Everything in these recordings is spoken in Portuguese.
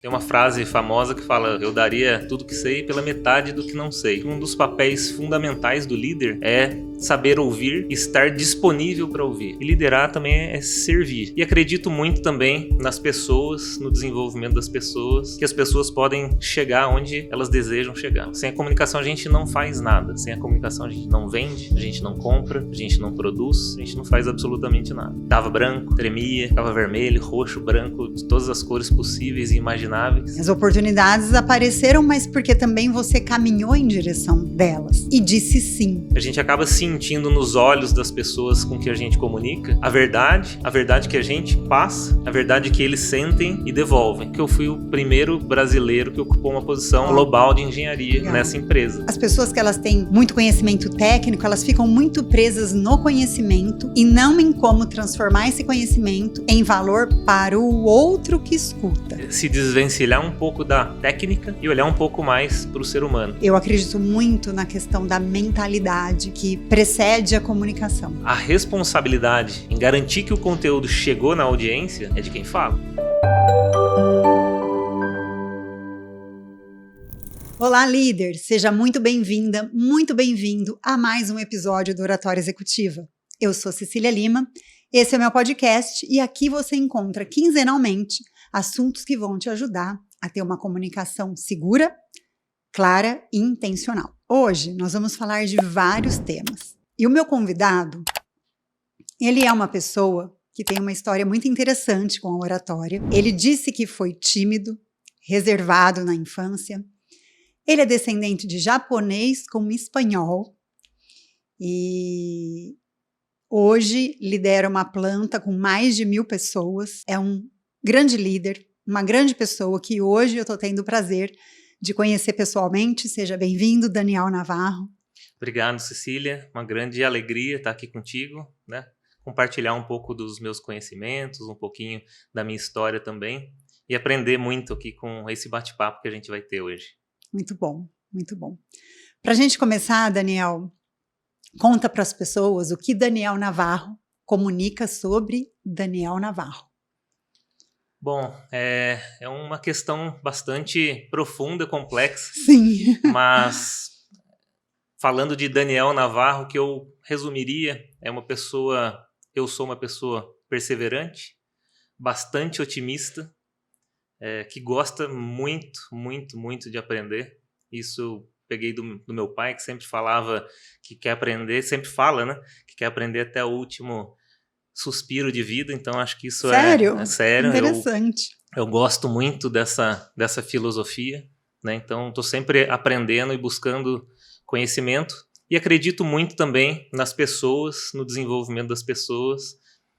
Tem uma frase famosa que fala: eu daria tudo que sei pela metade do que não sei. Um dos papéis fundamentais do líder é saber ouvir e estar disponível para ouvir. E liderar também é servir. E acredito muito também nas pessoas, no desenvolvimento das pessoas, que as pessoas podem chegar onde elas desejam chegar. Sem a comunicação a gente não faz nada. Sem a comunicação a gente não vende, a gente não compra, a gente não produz, a gente não faz absolutamente nada. Tava branco, tremia, tava vermelho, roxo, branco, de todas as cores possíveis e imagináveis. As oportunidades apareceram, mas porque também você caminhou em direção delas e disse sim. A gente acaba sentindo nos olhos das pessoas com que a gente comunica a verdade que a gente passa, a verdade que eles sentem e devolvem. Que eu fui o primeiro brasileiro que ocupou uma posição global de engenharia nessa empresa. As pessoas que elas têm muito conhecimento técnico, elas ficam muito presas no conhecimento e não em como transformar esse conhecimento em valor para o outro que escuta. Se desvencilhar um pouco da técnica e olhar um pouco mais para o ser humano. Eu acredito muito na questão da mentalidade que precede a comunicação. A responsabilidade em garantir que o conteúdo chegou na audiência é de quem fala. Olá, líder! Seja muito bem-vinda, muito bem-vindo a mais um episódio do Oratória Executiva. Eu sou Cecília Lima, esse é o meu podcast e aqui você encontra quinzenalmente assuntos que vão te ajudar a ter uma comunicação segura, clara e intencional. Hoje nós vamos falar de vários temas. E o meu convidado, ele é uma pessoa que tem uma história muito interessante com a oratória. Ele disse que foi tímido, reservado na infância. Ele é descendente de japonês com espanhol e hoje lidera uma planta com mais de 1.000 pessoas. É um grande líder, uma grande pessoa que hoje eu estou tendo o prazer de conhecer pessoalmente. Seja bem-vindo, Daniel Navarro. Obrigado, Cecília. Uma grande alegria estar aqui contigo, né? Compartilhar um pouco dos meus conhecimentos, um pouquinho da minha história também e aprender muito aqui com esse bate-papo que a gente vai ter hoje. Muito bom, muito bom. Para a gente começar, Daniel, conta para as pessoas o que Daniel Navarro comunica sobre Daniel Navarro. Bom, é uma questão bastante profunda, complexa. Sim. Mas falando de Daniel Navarro, que eu resumiria, eu sou uma pessoa perseverante, bastante otimista, que gosta muito, muito, muito de aprender. Isso eu peguei do meu pai, que sempre falava que quer aprender, sempre fala, né? Que quer aprender até o último suspiro de vida, então acho que isso é sério. Interessante. Eu gosto muito dessa filosofia, né? Então estou sempre aprendendo e buscando conhecimento e acredito muito também nas pessoas, no desenvolvimento das pessoas,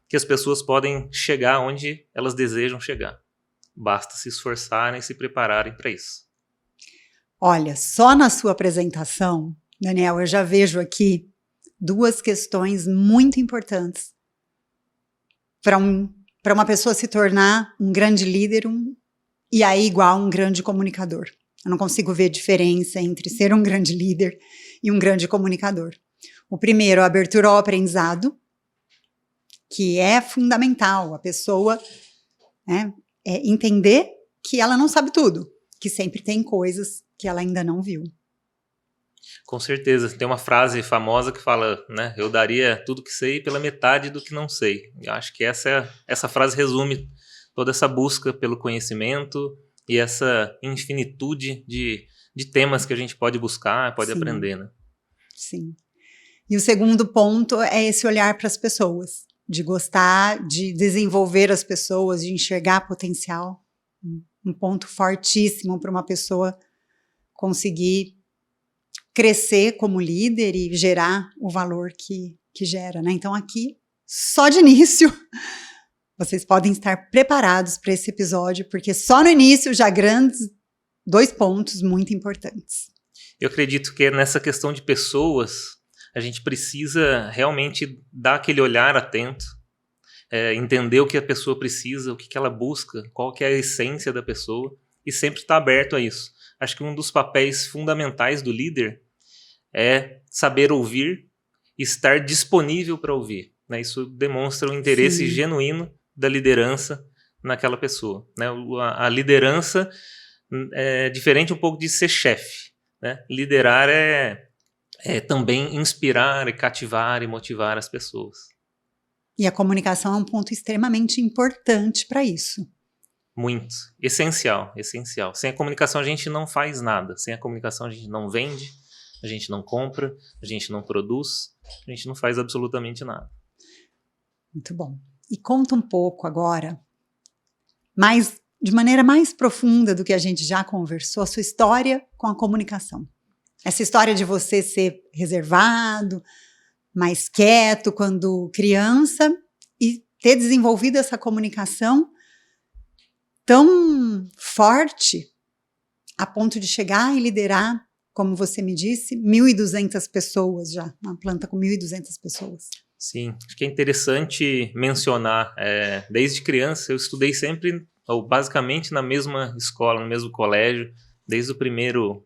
que as pessoas podem chegar onde elas desejam chegar. Basta se esforçarem e se prepararem para isso. Olha, só na sua apresentação, Daniel, eu já vejo aqui duas questões muito importantes para uma pessoa se tornar um grande líder e aí igual um grande comunicador. Eu não consigo ver diferença entre ser um grande líder e um grande comunicador. O primeiro, a abertura ao aprendizado, que é fundamental. A pessoa entender que ela não sabe tudo, que sempre tem coisas que ela ainda não viu. Com certeza. Tem uma frase famosa que fala, né? Eu daria tudo que sei pela metade do que não sei. Eu acho que essa frase resume toda essa busca pelo conhecimento e essa infinitude de temas que a gente pode buscar, pode aprender, né? Sim. E o segundo ponto é esse olhar para as pessoas, de gostar, de desenvolver as pessoas, de enxergar potencial. Um ponto fortíssimo para uma pessoa conseguir crescer como líder e gerar o valor que gera, né? Então aqui, só de início, vocês podem estar preparados para esse episódio, porque só no início já grandes 2 pontos muito importantes. Eu acredito que nessa questão de pessoas, a gente precisa realmente dar aquele olhar atento, entender o que a pessoa precisa, o que ela busca, qual que é a essência da pessoa e sempre estar aberto a isso. Acho que um dos papéis fundamentais do líder é saber ouvir e estar disponível para ouvir, né? Isso demonstra o interesse genuíno da liderança naquela pessoa, né? A liderança é diferente um pouco de ser chefe, né? Liderar é também inspirar e cativar e motivar as pessoas. E a comunicação é um ponto extremamente importante para isso. Muito. Essencial, essencial. Sem a comunicação a gente não faz nada. Sem a comunicação a gente não vende, a gente não compra, a gente não produz, a gente não faz absolutamente nada. Muito bom. E conta um pouco agora, de maneira mais profunda do que a gente já conversou, a sua história com a comunicação. Essa história de você ser reservado, mais quieto quando criança e ter desenvolvido essa comunicação tão forte a ponto de chegar e liderar, como você me disse, 1.200 pessoas já, uma planta com 1.200 pessoas. Sim, acho que é interessante mencionar, desde criança eu estudei sempre, ou basicamente na mesma escola, no mesmo colégio, desde o primeiro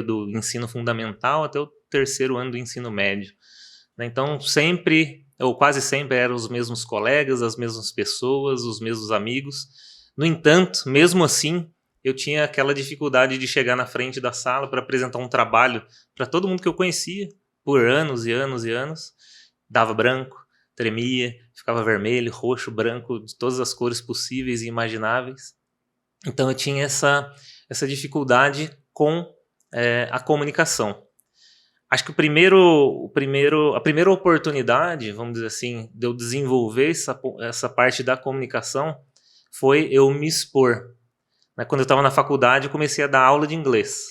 do ensino fundamental até o 3º ano do ensino médio. Então sempre, ou quase sempre, eram os mesmos colegas, as mesmas pessoas, os mesmos amigos. No entanto, mesmo assim, eu tinha aquela dificuldade de chegar na frente da sala para apresentar um trabalho para todo mundo que eu conhecia, por anos e anos e anos. Dava branco, tremia, ficava vermelho, roxo, branco, de todas as cores possíveis e imagináveis. Então eu tinha essa dificuldade com a comunicação. Acho que a primeira oportunidade, vamos dizer assim, de eu desenvolver essa parte da comunicação foi eu me expor. Quando eu estava na faculdade, eu comecei a dar aula de inglês.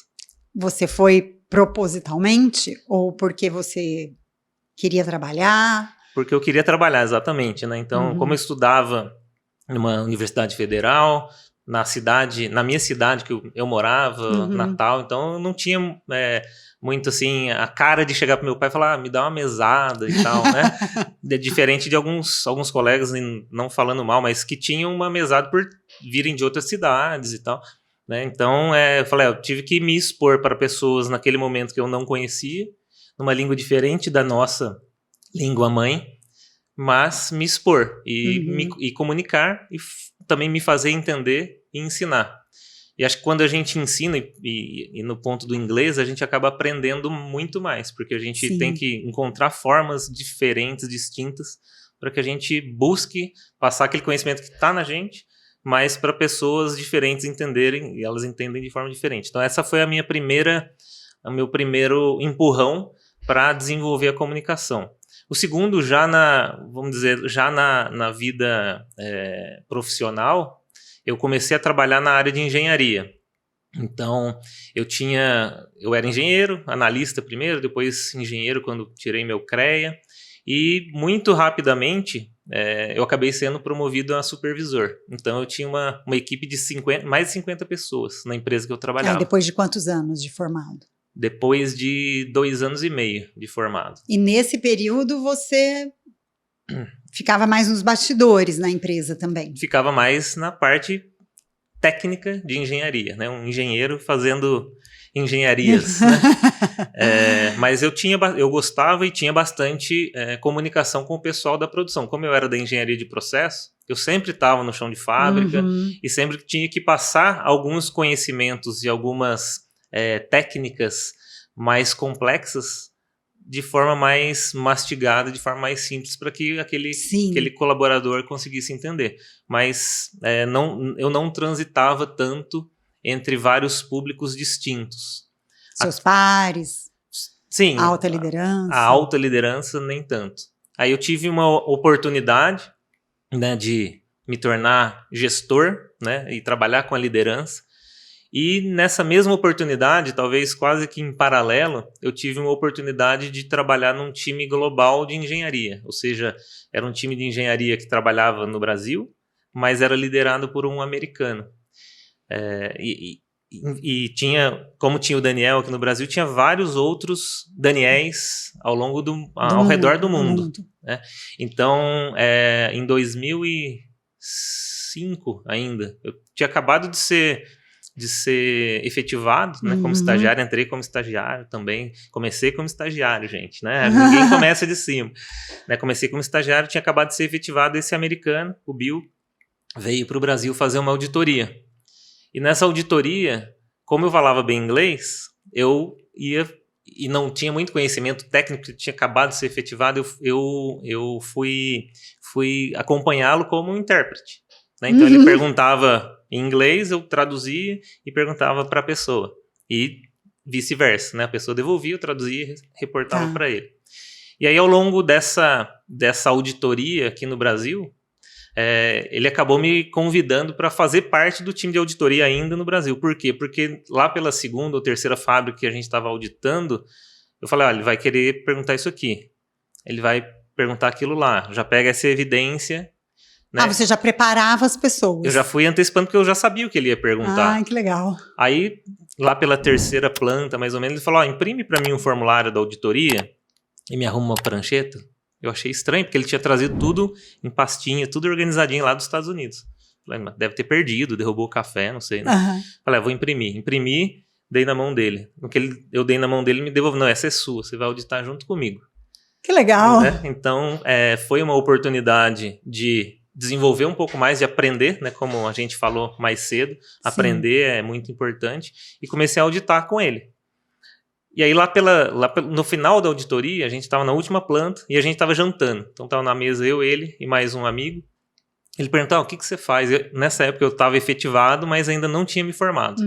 Você foi propositalmente ou porque você queria trabalhar? Porque eu queria trabalhar, exatamente. Então, como eu estudava numa universidade federal, na minha cidade que eu morava, Natal, então eu não tinha muito assim a cara de chegar pro meu pai e falar, me dá uma mesada e tal, né? Diferente de alguns colegas, não falando mal, mas que tinham uma mesada por virem de outras cidades e tal, né? Então eu falei, eu tive que me expor para pessoas naquele momento que eu não conhecia, numa língua diferente da nossa língua mãe, mas me expor e comunicar e também me fazer entender e ensinar. E acho que quando a gente ensina, e no ponto do inglês, a gente acaba aprendendo muito mais, porque a gente tem que encontrar formas diferentes, distintas, para que a gente busque passar aquele conhecimento que está na gente, mas para pessoas diferentes entenderem, e elas entendem de forma diferente. Então essa foi o meu primeiro empurrão para desenvolver a comunicação. O segundo, vamos dizer, na vida profissional, eu comecei a trabalhar na área de engenharia. Então, eu era engenheiro, analista primeiro, depois engenheiro quando tirei meu CREA, e muito rapidamente eu acabei sendo promovido a supervisor. Então, eu tinha uma equipe de mais de 50 pessoas na empresa que eu trabalhava. Depois de quantos anos de formado? Depois de 2 anos e meio de formado. E nesse período você ficava mais nos bastidores na empresa também? Ficava mais na parte técnica de engenharia, né? Um engenheiro fazendo engenharias, né? Mas eu gostava e tinha bastante comunicação com o pessoal da produção. Como eu era da engenharia de processo, eu sempre estava no chão de fábrica e sempre tinha que passar alguns conhecimentos e algumas técnicas mais complexas de forma mais mastigada, de forma mais simples, para que aquele colaborador conseguisse entender. Mas eu não transitava tanto entre vários públicos distintos. Seus pares? Sim. A alta liderança? A alta liderança, nem tanto. Aí eu tive uma oportunidade, né, de me tornar gestor, né, e trabalhar com a liderança. E nessa mesma oportunidade, talvez quase que em paralelo, eu tive uma oportunidade de trabalhar num time global de engenharia. Ou seja, era um time de engenharia que trabalhava no Brasil, mas era liderado por um americano. E como tinha o Daniel aqui no Brasil, tinha vários outros Daniéis ao redor do mundo. Né? Então, em 2005 ainda, eu tinha acabado de ser efetivado, né, como estagiário, entrei como estagiário também, comecei como estagiário, gente, né, ninguém começa de cima, né, comecei como estagiário, tinha acabado de ser efetivado esse americano, o Bill, veio para o Brasil fazer uma auditoria. E nessa auditoria, como eu falava bem inglês, eu ia e não tinha muito conhecimento técnico, tinha acabado de ser efetivado, eu fui acompanhá-lo como intérprete, né? Então ele perguntava em inglês, eu traduzia e perguntava para a pessoa. E vice-versa, né? A pessoa devolvia, eu traduzia e reportava para ele. E aí, ao longo dessa auditoria aqui no Brasil, ele acabou me convidando para fazer parte do time de auditoria ainda no Brasil. Por quê? Porque lá pela segunda ou terceira fábrica que a gente estava auditando, eu falei, olha, ele vai querer perguntar isso aqui. Ele vai perguntar aquilo lá. Já pega essa evidência. Né? Você já preparava as pessoas. Eu já fui antecipando porque eu já sabia o que ele ia perguntar. Que legal. Aí, lá pela terceira planta, mais ou menos, ele falou, imprime para mim um formulário da auditoria e me arruma uma prancheta. Eu achei estranho, porque ele tinha trazido tudo em pastinha, tudo organizadinho lá dos Estados Unidos. Falei, deve ter perdido, derrubou o café, não sei, né? Falei, vou imprimir. Imprimi, dei na mão dele. No que eu dei na mão dele, ele me devolveu. Não, essa é sua, você vai auditar junto comigo. Que legal. Né? Então, foi uma oportunidade de desenvolver um pouco mais, de aprender, né? Como a gente falou mais cedo. Sim. Aprender é muito importante. E comecei a auditar com ele. E aí, no final da auditoria, a gente estava na última planta e a gente estava jantando. Então, estava na mesa eu, ele e mais um amigo. Ele perguntou, o que você faz? Nessa época, eu estava efetivado, mas ainda não tinha me formado.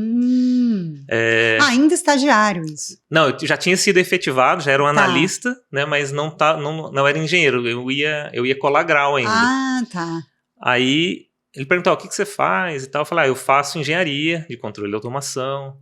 Ainda estagiário, isso? Não, eu já tinha sido efetivado, já era um analista, né, mas não era engenheiro. Eu ia colar grau ainda. Tá. Aí, ele perguntou, o que você faz? E tal. Eu falei, eu faço engenharia de controle de automação.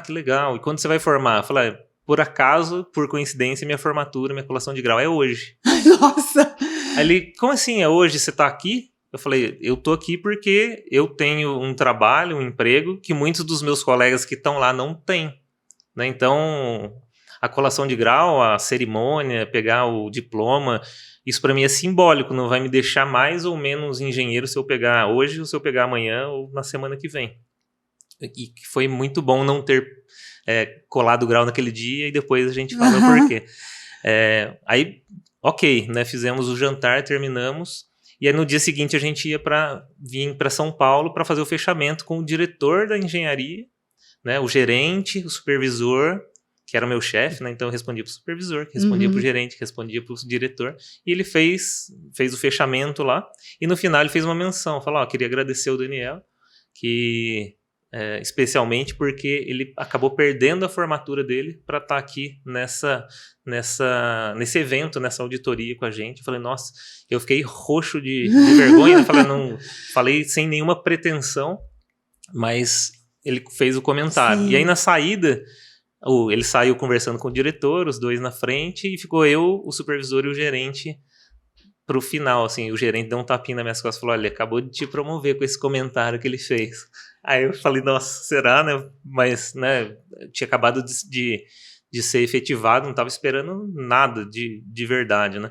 Que legal. E quando você vai formar? Eu falei, por acaso, por coincidência, minha formatura, minha colação de grau é hoje. Nossa! Aí ele, como assim é hoje? Você tá aqui? Eu falei, eu tô aqui porque eu tenho um trabalho, um emprego, que muitos dos meus colegas que estão lá não têm. Né? Então, a colação de grau, a cerimônia, pegar o diploma, isso para mim é simbólico, não vai me deixar mais ou menos engenheiro se eu pegar hoje ou se eu pegar amanhã ou na semana que vem. E foi muito bom não ter colado o grau naquele dia e depois a gente fala o porquê. Aí, ok, né, fizemos o jantar, terminamos, e aí no dia seguinte a gente vir para São Paulo para fazer o fechamento com o diretor da engenharia, né, o gerente, o supervisor, que era o meu chefe, né, então eu respondia para o supervisor, que respondia para o gerente, que respondia para o diretor, e ele fez o fechamento lá, e no final ele fez uma menção, falou, queria agradecer ao Daniel, que... especialmente porque ele acabou perdendo a formatura dele para estar aqui nesse evento, nessa auditoria com a gente. Eu falei, nossa, eu fiquei roxo de vergonha. Falei sem nenhuma pretensão, mas ele fez o comentário. Sim. E aí na saída, ele saiu conversando com o diretor, os dois na frente, e ficou eu, o supervisor e o gerente pro final, assim, o gerente deu um tapinha nas minhas costas e falou, olha, ele acabou de te promover com esse comentário que ele fez. Aí eu falei, nossa, será, né? Mas, né, tinha acabado de ser efetivado, não estava esperando nada de verdade, né?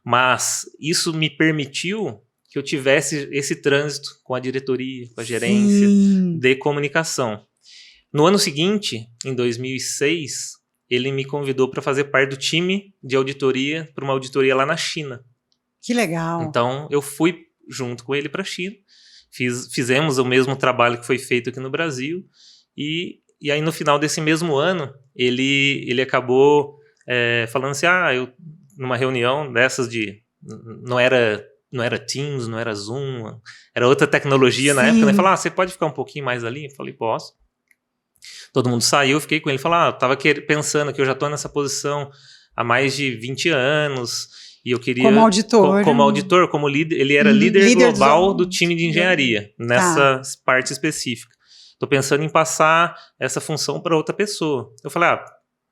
Mas isso me permitiu que eu tivesse esse trânsito com a diretoria, com a gerência de comunicação. No ano seguinte, em 2006, ele me convidou para fazer parte do time de auditoria, para uma auditoria lá na China. Que legal. Então, eu fui junto com ele para a China, fizemos o mesmo trabalho que foi feito aqui no Brasil, e aí no final desse mesmo ano, ele acabou falando assim, eu numa reunião dessas não era Teams, não era Zoom, era outra tecnologia na época, né? Falou, você pode ficar um pouquinho mais ali? Eu falei, posso. Todo mundo saiu, eu fiquei com ele, falou, eu estava pensando que eu já estou nessa posição há mais de 20 anos, e eu queria... Como auditor. Como auditor, como líder, ele era líder global do time de engenharia, nessa parte específica. Estou pensando em passar essa função para outra pessoa. Eu falei,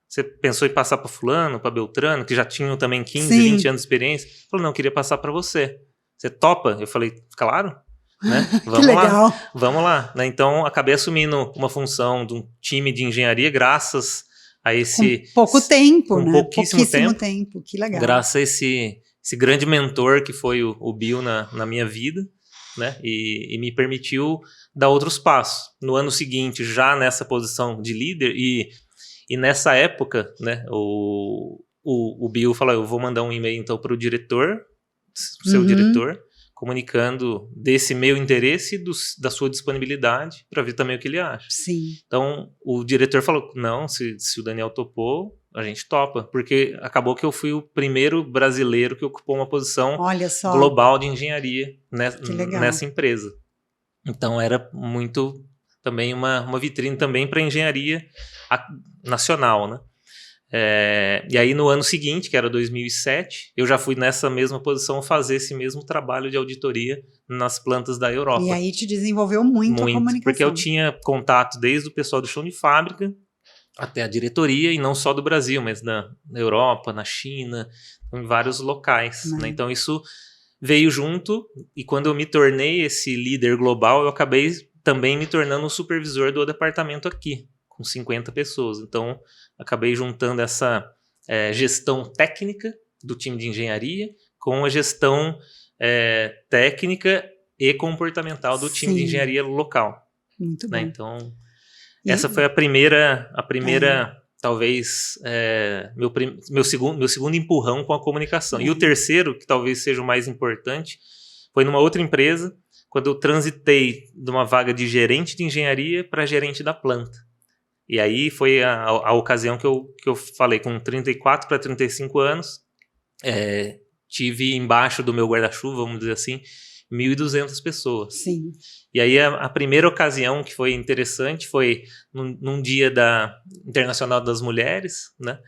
você pensou em passar para fulano, para Beltrano, que já tinham também 15, 20 anos de experiência? Ele falou, não, eu queria passar para você. Você topa? Eu falei, claro. Né? Vamos lá, vamos lá. Né? Então, acabei assumindo uma função de um time de engenharia graças a esse... pouco tempo, né? Pouquíssimo tempo. Que legal. Graças a esse grande mentor que foi o Bill na minha vida, né? E me permitiu dar outros passos. No ano seguinte, já nessa posição de líder, e nessa época, né, o Bill falou, eu vou mandar um e-mail então para o diretor, seu diretor, comunicando desse meu interesse e da sua disponibilidade para ver também o que ele acha. Sim. Então, o diretor falou, não, se o Daniel topou, a gente topa, porque acabou que eu fui o primeiro brasileiro que ocupou uma posição global de engenharia nessa empresa. Então, era muito também uma vitrine também para a engenharia nacional, né? E aí no ano seguinte, que era 2007, eu já fui nessa mesma posição fazer esse mesmo trabalho de auditoria nas plantas da Europa. E aí te desenvolveu muito a comunicação. Porque eu tinha contato desde o pessoal do chão de fábrica até a diretoria, e não só do Brasil, mas na Europa, na China, em vários locais. Né? Então isso veio junto, e quando eu me tornei esse líder global, eu acabei também me tornando um supervisor do departamento aqui, com 50 pessoas. Então, acabei juntando essa gestão técnica do time de engenharia com a gestão técnica e comportamental do time de engenharia local. Muito bom. Né? Então, essa foi a primeira talvez, meu segundo empurrão com a comunicação. E o terceiro, que talvez seja o mais importante, foi numa outra empresa, quando eu transitei de uma vaga de gerente de engenharia para gerente da planta. E aí foi a ocasião que eu falei, com 34 para 35 anos, tive embaixo do meu guarda-chuva, vamos dizer assim, 1.200 pessoas. Sim. E aí a primeira ocasião que foi interessante foi num dia Internacional das Mulheres, né?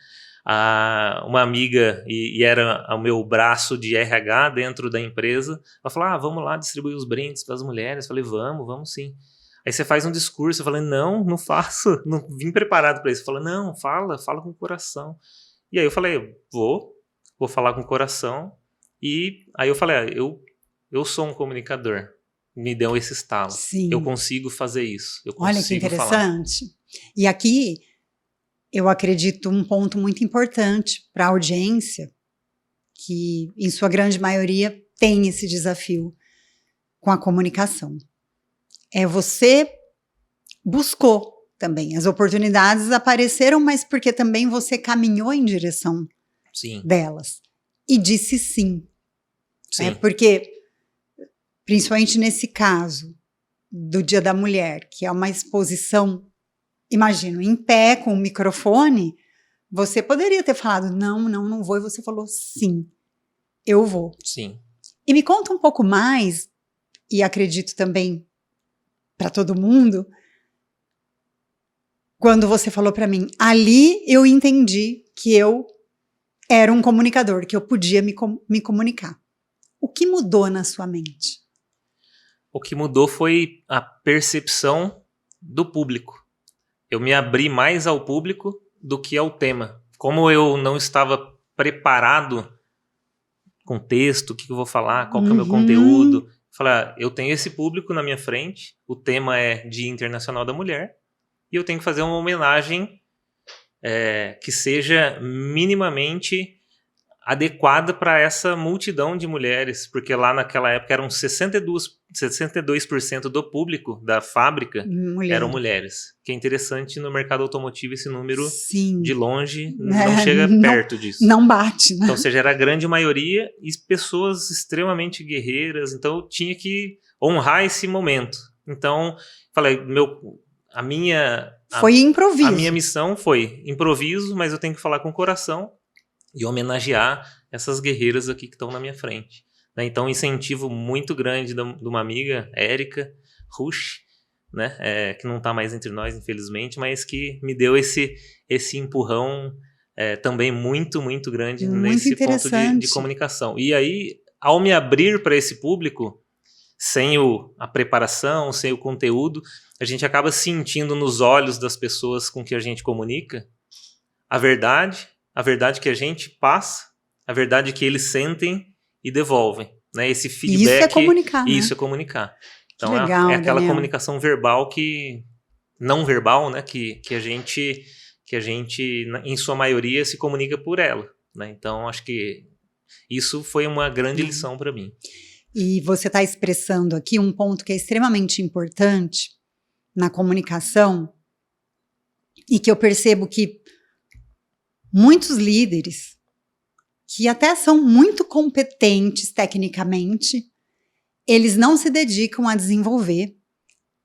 Uma amiga, e era o meu braço de RH dentro da empresa, ela falou, vamos lá distribuir os brindes para as mulheres. Eu falei, vamos sim. Aí você faz um discurso, eu falei, não faço, não vim preparado para isso. Fala, não, fala com o coração. E aí eu falei, vou falar com o coração. E aí eu falei, eu sou um comunicador. Me deu esse estalo. Sim. Eu consigo fazer isso. Olha que interessante. Falar. E aqui, eu acredito um ponto muito importante para a audiência, que em sua grande maioria tem esse desafio com a comunicação. Você buscou também. As oportunidades apareceram, mas porque também você caminhou em direção delas. E disse sim. Porque, principalmente nesse caso do Dia da Mulher, que é uma exposição, imagino, em pé, com o microfone, você poderia ter falado, não vou, e você falou sim, eu vou. Sim. E me conta um pouco mais, e acredito também para todo mundo, quando você falou para mim, ali eu entendi que eu era um comunicador, que eu podia me comunicar. O que mudou na sua mente? O que mudou foi a percepção do público. Eu me abri mais ao público do que ao tema. Como eu não estava preparado com texto, o que eu vou falar, qual que é o meu conteúdo, falei, eu tenho esse público na minha frente, o tema é Dia Internacional da Mulher, e eu tenho que fazer uma homenagem que seja minimamente adequada para essa multidão de mulheres, porque lá naquela época eram 62% do público da fábrica eram mulheres. Que é interessante, no mercado automotivo esse número de longe não chega perto disso. Não bate, né? Então, ou seja, era a grande maioria e pessoas extremamente guerreiras, então eu tinha que honrar esse momento. Então, falei, foi improviso. A minha missão foi improviso, mas eu tenho que falar com o coração e homenagear essas guerreiras aqui que estão na minha frente. Né? Então, um incentivo muito grande de uma amiga, Érica Rusch, né? Que não está mais entre nós, infelizmente, mas que me deu esse empurrão também muito, muito grande nesse ponto de comunicação. E aí, ao me abrir para esse público, sem a preparação, sem o conteúdo, a gente acaba sentindo nos olhos das pessoas com que a gente comunica a verdade que a gente passa, a verdade que eles sentem e devolvem. Né? Esse feedback. Isso é comunicar. Isso né? É comunicar. Então legal, é aquela Daniel. comunicação verbal não verbal, né? que a gente, em sua maioria, se comunica por ela. Né? Então, acho que isso foi uma grande lição para mim. E você está expressando aqui um ponto que é extremamente importante na comunicação e que eu percebo que muitos líderes, que até são muito competentes tecnicamente, eles não se dedicam a desenvolver,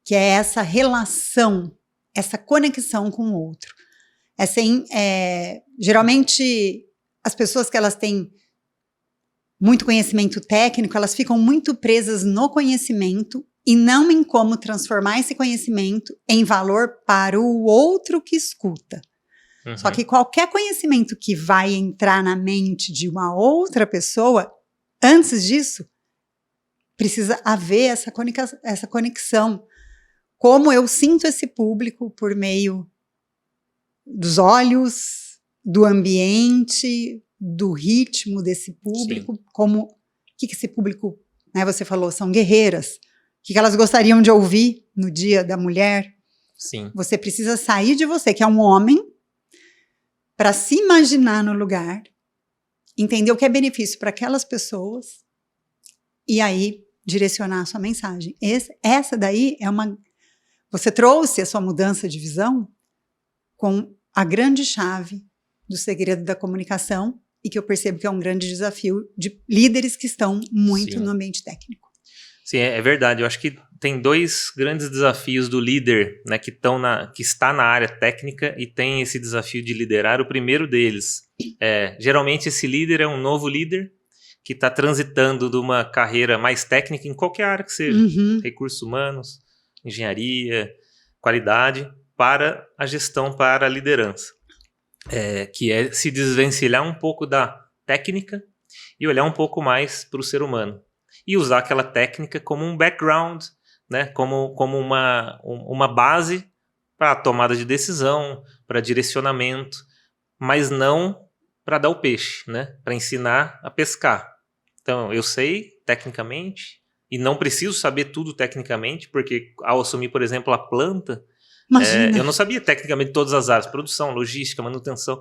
que é essa relação, essa conexão com o outro. Geralmente, as pessoas que elas têm muito conhecimento técnico, elas ficam muito presas no conhecimento e não em como transformar esse conhecimento em valor para o outro que escuta. Uhum. Só que qualquer conhecimento que vai entrar na mente de uma outra pessoa, antes disso, precisa haver essa conexão. Como eu sinto esse público por meio dos olhos, do ambiente, do ritmo desse público, como o que esse público, né, você falou, são guerreiras, o que elas gostariam de ouvir no Dia da Mulher. Sim. Você precisa sair de você, que é um homem, para se imaginar no lugar, entender o que é benefício para aquelas pessoas e aí direcionar a sua mensagem. Essa daí é uma... Você trouxe a sua mudança de visão com a grande chave do segredo da comunicação e que eu percebo que é um grande desafio de líderes que estão muito no ambiente técnico. Sim, é verdade. Eu acho que tem dois grandes desafios do líder, né, que está na área técnica e tem esse desafio de liderar. O primeiro deles geralmente esse líder é um novo líder que está transitando de uma carreira mais técnica em qualquer área que seja, recursos humanos, engenharia, qualidade, para a gestão, para a liderança. Que é se desvencilhar um pouco da técnica e olhar um pouco mais para o ser humano. E usar aquela técnica como um background, né? como uma base para a tomada de decisão, para direcionamento, mas não para dar o peixe, né? Para ensinar a pescar. Então, eu sei tecnicamente e não preciso saber tudo tecnicamente, porque ao assumir, por exemplo, a planta, eu não sabia tecnicamente todas as áreas, produção, logística, manutenção,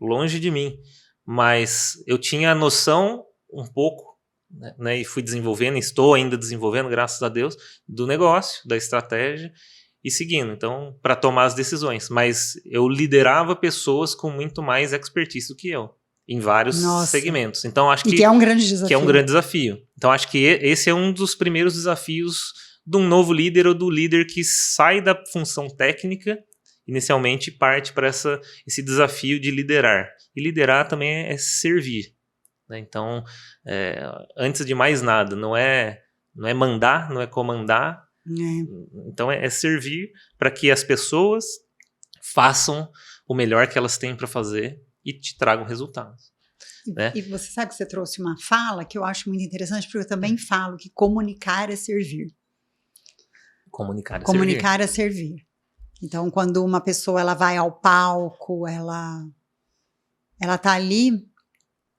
longe de mim. Mas eu tinha a noção um pouco, né, e fui desenvolvendo, estou ainda desenvolvendo, graças a Deus, do negócio, da estratégia e seguindo, então, para tomar as decisões. Mas eu liderava pessoas com muito mais expertise do que eu, em vários segmentos. Então, acho que é um grande desafio. Que é um grande desafio. Então, acho que esse é um dos primeiros desafios de um novo líder ou do líder que sai da função técnica, inicialmente parte para esse desafio de liderar. E liderar também é servir. Então, antes de mais nada, não é mandar, não é comandar. Então, é servir para que as pessoas façam o melhor que elas têm para fazer e te tragam resultados. Né? E você sabe que você trouxe uma fala que eu acho muito interessante, porque eu também falo que comunicar é servir. Comunicar é servir. Então, quando uma pessoa ela vai ao palco, ela está ali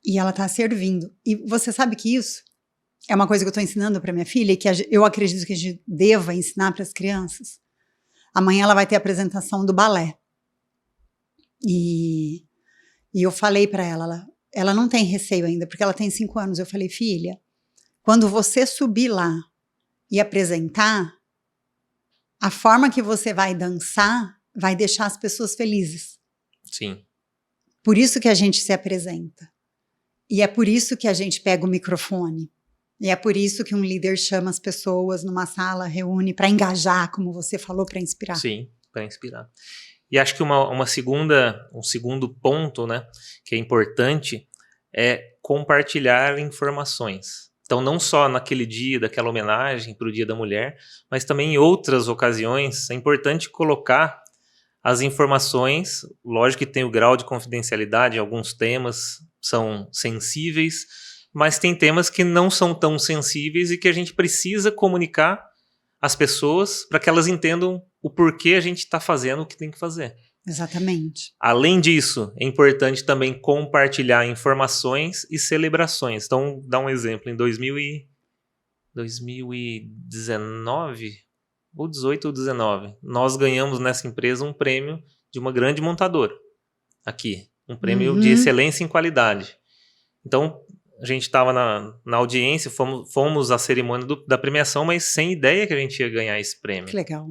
e ela está servindo. E você sabe que isso é uma coisa que eu estou ensinando para minha filha e que eu acredito que a gente deva ensinar para as crianças. Amanhã ela vai ter a apresentação do balé. E eu falei para ela não tem receio ainda, porque ela tem 5 anos. Eu falei, filha, quando você subir lá e apresentar, a forma que você vai dançar vai deixar as pessoas felizes. Sim. Por isso que a gente se apresenta. E é por isso que a gente pega o microfone. E é por isso que um líder chama as pessoas numa sala, reúne para engajar, como você falou, para inspirar. Sim, para inspirar. E acho que um segundo ponto, né, que é importante é compartilhar informações. Então, não só naquele dia, daquela homenagem para o Dia da Mulher, mas também em outras ocasiões, é importante colocar as informações. Lógico que tem o grau de confidencialidade, alguns temas são sensíveis, mas tem temas que não são tão sensíveis e que a gente precisa comunicar às pessoas para que elas entendam o porquê a gente está fazendo o que tem que fazer. Exatamente. Além disso, é importante também compartilhar informações e celebrações. Então, dá um exemplo. Em 2019, ou 18 ou 19, nós ganhamos nessa empresa um prêmio de uma grande montadora aqui. Um prêmio de excelência em qualidade. Então, a gente estava na audiência, fomos à cerimônia da premiação, mas sem ideia que a gente ia ganhar esse prêmio. Que legal.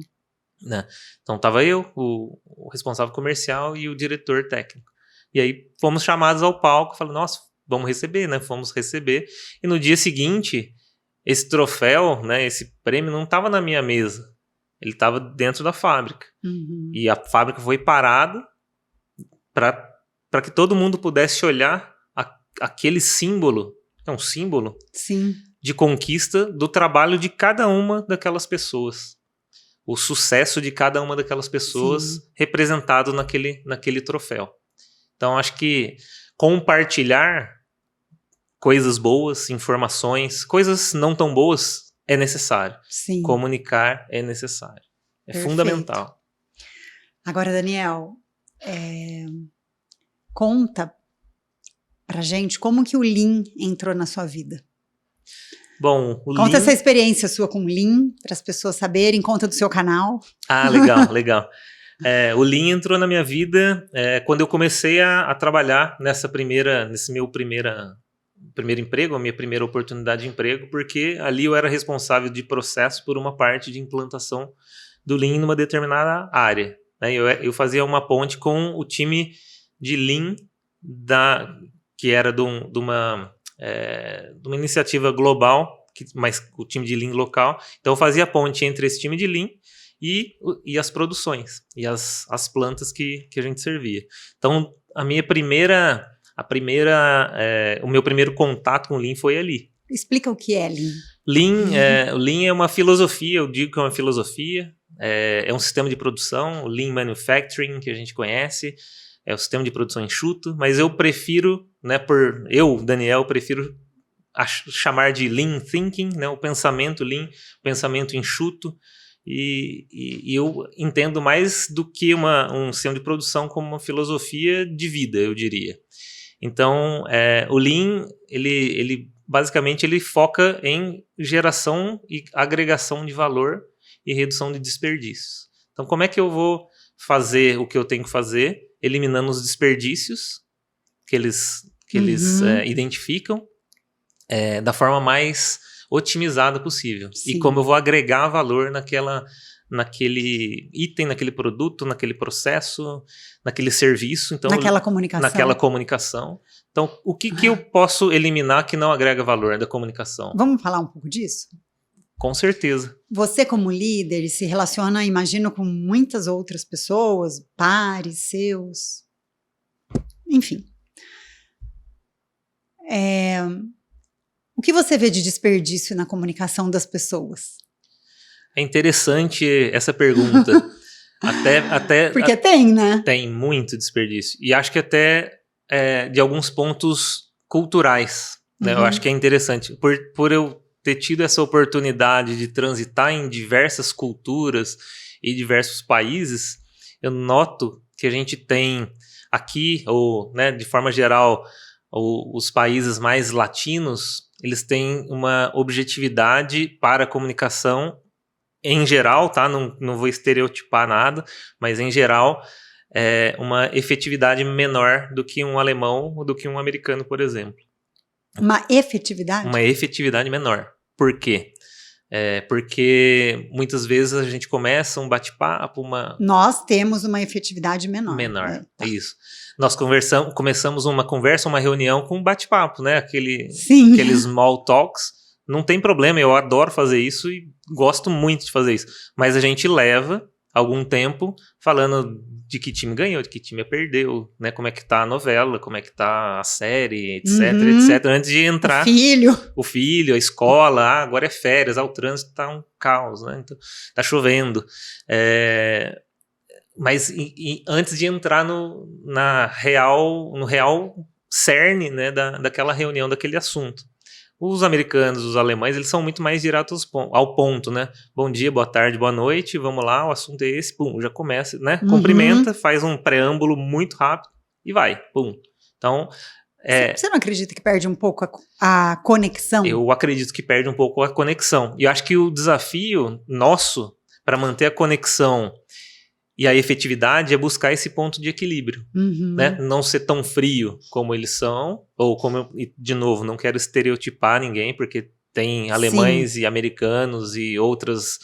Né? Então estava eu, o responsável comercial e o diretor técnico. E aí fomos chamados ao palco, falando, nossa, vamos receber, né? Fomos receber. E no dia seguinte, esse troféu, né, esse prêmio não estava na minha mesa. Ele estava dentro da fábrica. E a fábrica foi parada para que todo mundo pudesse olhar aquele símbolo, é um símbolo Sim. de conquista do trabalho de cada uma daquelas pessoas. O sucesso de cada uma daquelas pessoas representado naquele troféu. Então, acho que compartilhar coisas boas, informações, coisas não tão boas, é necessário. Sim. Comunicar é necessário. É Perfeito. fundamental. Agora, Daniel, conta pra gente como que o Lean entrou na sua vida. Bom, Conta essa experiência sua com o Lean, para as pessoas saberem, conta do seu canal. Ah, legal, legal. O Lean entrou na minha vida quando eu comecei a trabalhar nesse meu primeiro emprego, a minha primeira oportunidade de emprego, porque ali eu era responsável de processo por uma parte de implantação do Lean numa determinada área. Né? Eu fazia uma ponte com o time de Lean que era de uma iniciativa global, mas o time de Lean local. Então eu fazia a ponte entre esse time de Lean e as produções, e as plantas que a gente servia. Então o meu primeiro contato com o Lean foi ali. Explica o que é Lean. O Lean é uma filosofia, eu digo que é uma filosofia, é um sistema de produção, o Lean Manufacturing, que a gente conhece, é o sistema de produção enxuto, mas eu prefiro, né, Daniel, prefiro chamar de Lean Thinking, né, o pensamento Lean, pensamento enxuto, e eu entendo mais do que um sistema de produção como uma filosofia de vida, eu diria. Então, o Lean, ele basicamente ele foca em geração e agregação de valor e redução de desperdícios. Então, como é que eu vou fazer o que eu tenho que fazer, eliminando os desperdícios que eles identificam da forma mais otimizada possível. Sim. E como eu vou agregar valor naquele item, naquele produto, naquele processo, naquele serviço. Então, naquela comunicação. Então, o que eu posso eliminar que não agrega valor da comunicação? Vamos falar um pouco disso? Com certeza. Você, como líder, se relaciona, imagino, com muitas outras pessoas, pares seus, enfim. O que você vê de desperdício na comunicação das pessoas? É interessante essa pergunta. Porque tem, né? Tem muito desperdício. E acho que até de alguns pontos culturais. Né? Eu acho que é interessante. Por eu ter tido essa oportunidade de transitar em diversas culturas e diversos países, eu noto que a gente tem aqui, ou né, de forma geral, os países mais latinos, eles têm uma objetividade para a comunicação em geral, tá? Não vou estereotipar nada, mas em geral uma efetividade menor do que um alemão ou do que um americano, por exemplo. Uma efetividade? Uma efetividade menor. Por quê? Porque muitas vezes a gente começa um bate-papo, Nós temos uma efetividade menor. É isso. Nós começamos uma conversa, uma reunião com um bate-papo, né? Aqueles small talks. Não tem problema, eu adoro fazer isso e gosto muito de fazer isso. Mas a gente leva algum tempo falando de que time ganhou, de que time perdeu, né? Como é que tá a novela, como é que tá a série, etc, etc. Antes de entrar... O filho, a escola, agora é férias, o trânsito tá um caos, né? Então, tá chovendo. Mas antes de entrar no real cerne, né, daquela reunião, daquele assunto. Os americanos, os alemães, eles são muito mais diretos ao ponto, né? Bom dia, boa tarde, boa noite, vamos lá, o assunto é esse, pum, já começa, né? Cumprimenta, faz um preâmbulo muito rápido e vai, pum. Então... Você não acredita que perde um pouco a conexão? Eu acredito que perde um pouco a conexão. E eu acho que o desafio nosso para manter a conexão e a efetividade é buscar esse ponto de equilíbrio, né? Não ser tão frio como eles são, ou de novo, não quero estereotipar ninguém, porque tem alemães e americanos e outras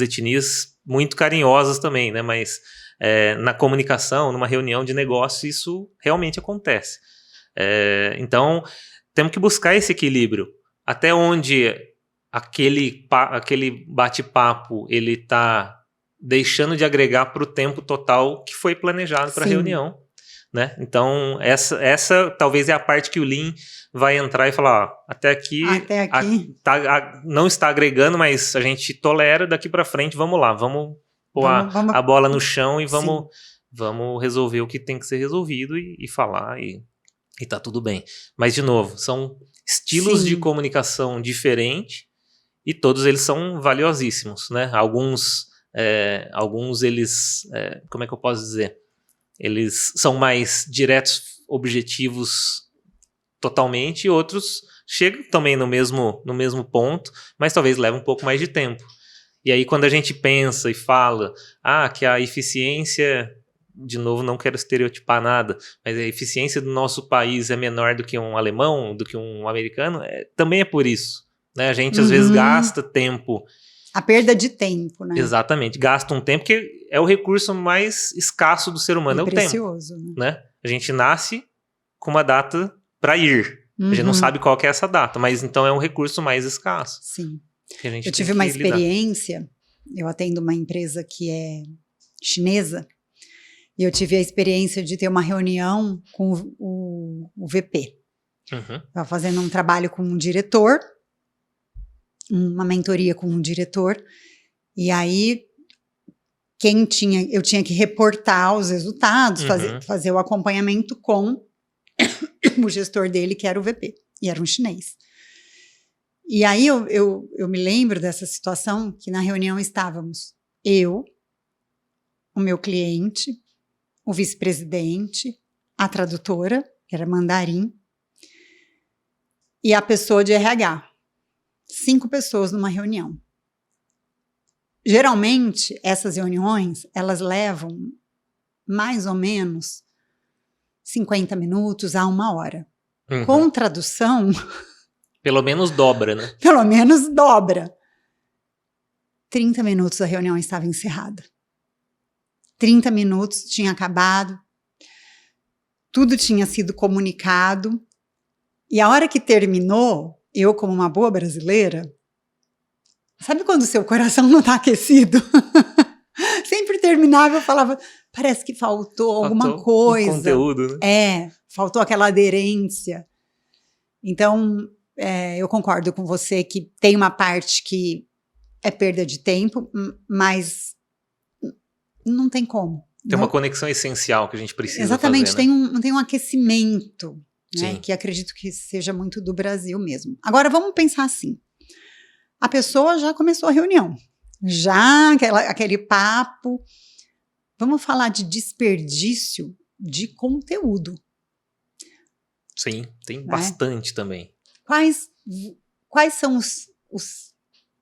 etnias muito carinhosas também, né? Mas na comunicação, numa reunião de negócio, isso realmente acontece. Então, temos que buscar esse equilíbrio. Até onde aquele bate-papo, ele tá deixando de agregar para o tempo total que foi planejado para a reunião, né? Então, essa talvez é a parte que o Lean vai entrar e falar, ó, até aqui não está agregando, mas a gente tolera, daqui para frente, vamos lá, vamos pôr a bola no chão e vamos resolver o que tem que ser resolvido e falar e tá tudo bem. Mas, de novo, são estilos de comunicação diferentes e todos eles são valiosíssimos, né? Alguns eles, como é que eu posso dizer? Eles são mais diretos, objetivos totalmente, e outros chegam também no mesmo ponto, mas talvez leve um pouco mais de tempo. E aí quando a gente pensa e fala que a eficiência, de novo, não quero estereotipar nada, mas a eficiência do nosso país é menor do que um alemão, do que um americano, também é por isso, né? A gente às vezes gasta tempo. A perda de tempo, né? Exatamente, gasta um tempo que é o recurso mais escasso do ser humano, é o precioso, tempo. Né? A gente nasce com uma data para ir. A gente não sabe qual que é essa data, mas então é um recurso mais escasso. Sim. Que a gente eu tive uma experiência, eu atendo uma empresa que é chinesa, e eu tive a experiência de ter uma reunião com o VP. Estava fazendo um trabalho com um diretor, uma mentoria com um diretor, e aí eu tinha que reportar os resultados, fazer o acompanhamento com o gestor dele, que era o VP, e era um chinês. E aí eu me lembro dessa situação, que na reunião estávamos eu, o meu cliente, o vice-presidente, a tradutora, que era mandarim, e a pessoa de RH. 5 pessoas numa reunião. Geralmente, essas reuniões, elas levam mais ou menos 50 minutos a 1 hora. Com tradução... Pelo menos dobra, né? Pelo menos dobra. 30 minutos a reunião estava encerrada. 30 minutos tinha acabado. Tudo tinha sido comunicado. E a hora que terminou... Eu, como uma boa brasileira, sabe quando o seu coração não está aquecido? Sempre terminava, eu falava, parece que faltou alguma coisa. Um conteúdo, né? Faltou aquela aderência. Então, eu concordo com você que tem uma parte que é perda de tempo, mas não tem como. Tem uma conexão essencial que a gente precisa Exatamente, fazer, né? tem um aquecimento. Né, que acredito que seja muito do Brasil mesmo. Agora, vamos pensar assim. A pessoa já começou a reunião. Já aquele papo. Vamos falar de desperdício de conteúdo. Sim, tem bastante também. Quais são os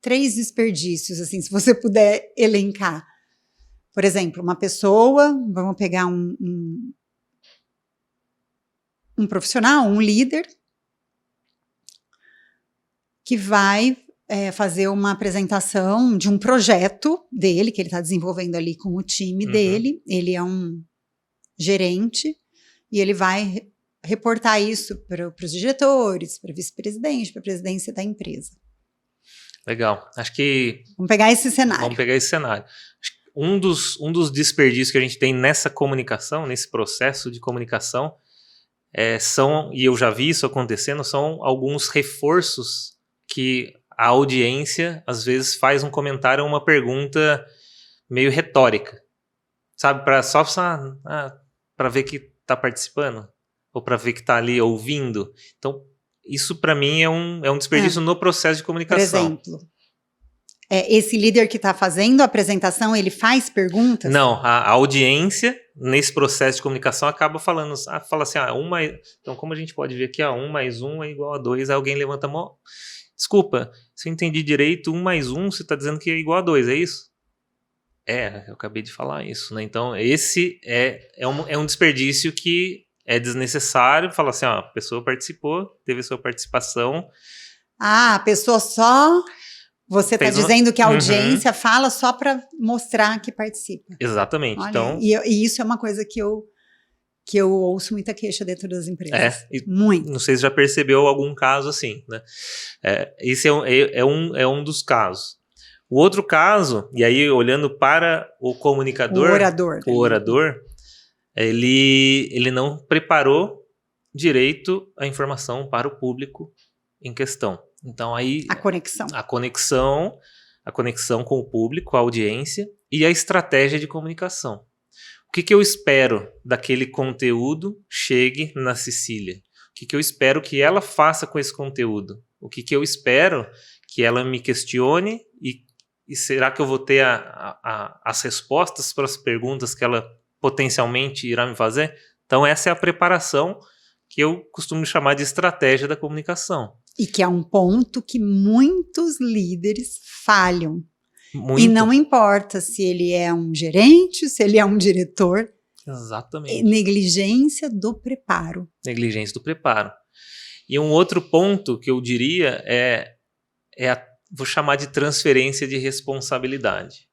3 desperdícios, assim, se você puder elencar? Por exemplo, uma pessoa, vamos pegar um profissional, um líder, que vai fazer uma apresentação de um projeto dele, que ele está desenvolvendo ali com o time dele. Ele é um gerente e ele vai reportar isso para os diretores, para o vice-presidente, para a presidência da empresa. Legal. Acho que... Vamos pegar esse cenário. Acho que um dos desperdícios que a gente tem nessa comunicação, nesse processo de comunicação, e eu já vi isso acontecendo, são alguns reforços que a audiência, às vezes, faz um comentário ou uma pergunta meio retórica, sabe? Só para ver que está participando, ou para ver que está ali ouvindo. Então, isso para mim é um desperdício no processo de comunicação. Por exemplo, esse líder que está fazendo a apresentação, ele faz perguntas? Não, a audiência, nesse processo de comunicação, acaba fala assim, então como a gente pode ver aqui, 1 mais 1 é igual a 2, aí alguém levanta a mão, desculpa, se eu entendi direito, 1 mais 1, você está dizendo que é igual a 2, é isso? Eu acabei de falar isso, né? Então, esse é um desperdício que é desnecessário, fala assim, a pessoa participou, teve sua participação. A pessoa só... Você está dizendo que a audiência fala só para mostrar que participa. Exatamente. Olha, então... e isso é uma coisa que que eu ouço muita queixa dentro das empresas. Muito. Não sei se já percebeu algum caso assim, né? Esse é um dos casos. O outro caso, e aí olhando para o comunicador, o orador, ele não preparou direito a informação para o público em questão. Então aí a conexão com o público, a audiência e a estratégia de comunicação. O que eu espero daquele conteúdo chegue na Cecília? O que eu espero que ela faça com esse conteúdo? O que eu espero que ela me questione e será que eu vou ter as respostas para as perguntas que ela potencialmente irá me fazer? Então essa é a preparação que eu costumo chamar de estratégia da comunicação. E que é um ponto que muitos líderes falham. Muito. E não importa se ele é um gerente, se ele é um diretor. Exatamente. Negligência do preparo. Negligência do preparo. E um outro ponto que eu diria vou chamar de transferência de responsabilidade.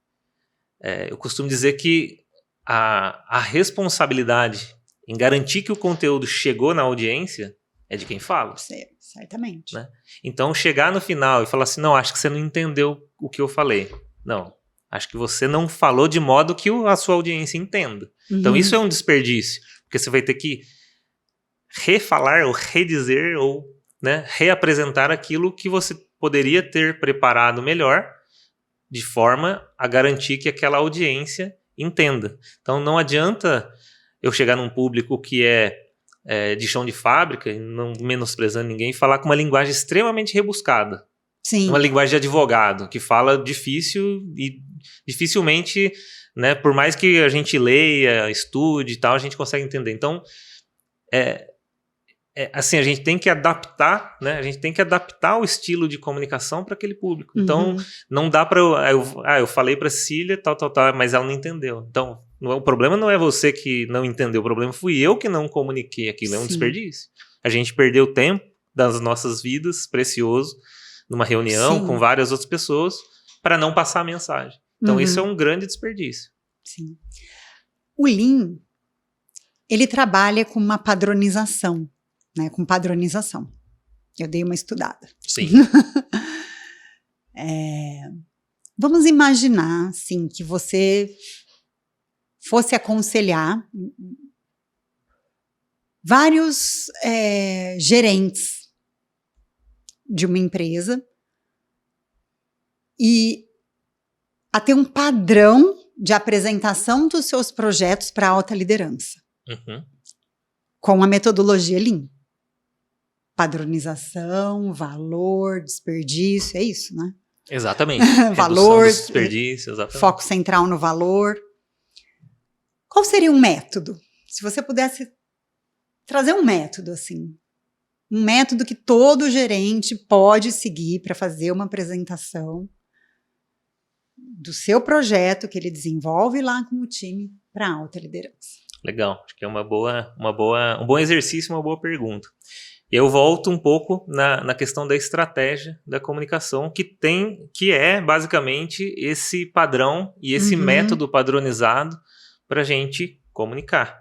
Eu costumo dizer que a responsabilidade em garantir que o conteúdo chegou na audiência é de quem fala. Certamente. Né? Então, chegar no final e falar assim, não, acho que você não entendeu o que eu falei. Não, acho que você não falou de modo que a sua audiência entenda. Uhum. Então, isso é um desperdício, porque você vai ter que refalar ou redizer ou, né, reapresentar aquilo que você poderia ter preparado melhor de forma a garantir que aquela audiência entenda. Então, não adianta eu chegar num público que é de chão de fábrica, não menosprezando ninguém, e falar com uma linguagem extremamente rebuscada. Sim. Uma linguagem de advogado, que fala difícil e dificilmente, né, por mais que a gente leia, estude e tal, a gente consegue entender. Então, assim, a gente tem que adaptar, né? A gente tem que adaptar o estilo de comunicação para aquele público. Então, não dá para eu falei para Cecília, tal, mas ela não entendeu. Então, o problema não é você que não entendeu, o problema fui eu que não comuniquei aquilo. É um desperdício. A gente perdeu tempo das nossas vidas, precioso, numa reunião com várias outras pessoas, para não passar a mensagem. Então, isso é um grande desperdício. Sim. O Lean, ele trabalha com uma padronização. Né, com padronização. Eu dei uma estudada. Sim. Vamos imaginar, assim, que você fosse aconselhar vários gerentes de uma empresa e a ter um padrão de apresentação dos seus projetos para alta liderança. Com a metodologia Lean. Padronização, valor, desperdício, é isso, né? Exatamente. Valor, desperdício, exatamente. Foco central no valor. Qual seria um método? Se você pudesse trazer um método, assim. Um método que todo gerente pode seguir para fazer uma apresentação do seu projeto que ele desenvolve lá com o time para alta liderança. Legal, acho que é um bom exercício, uma boa pergunta. Eu volto um pouco na questão da estratégia da comunicação, que é basicamente esse padrão e esse método padronizado para a gente comunicar.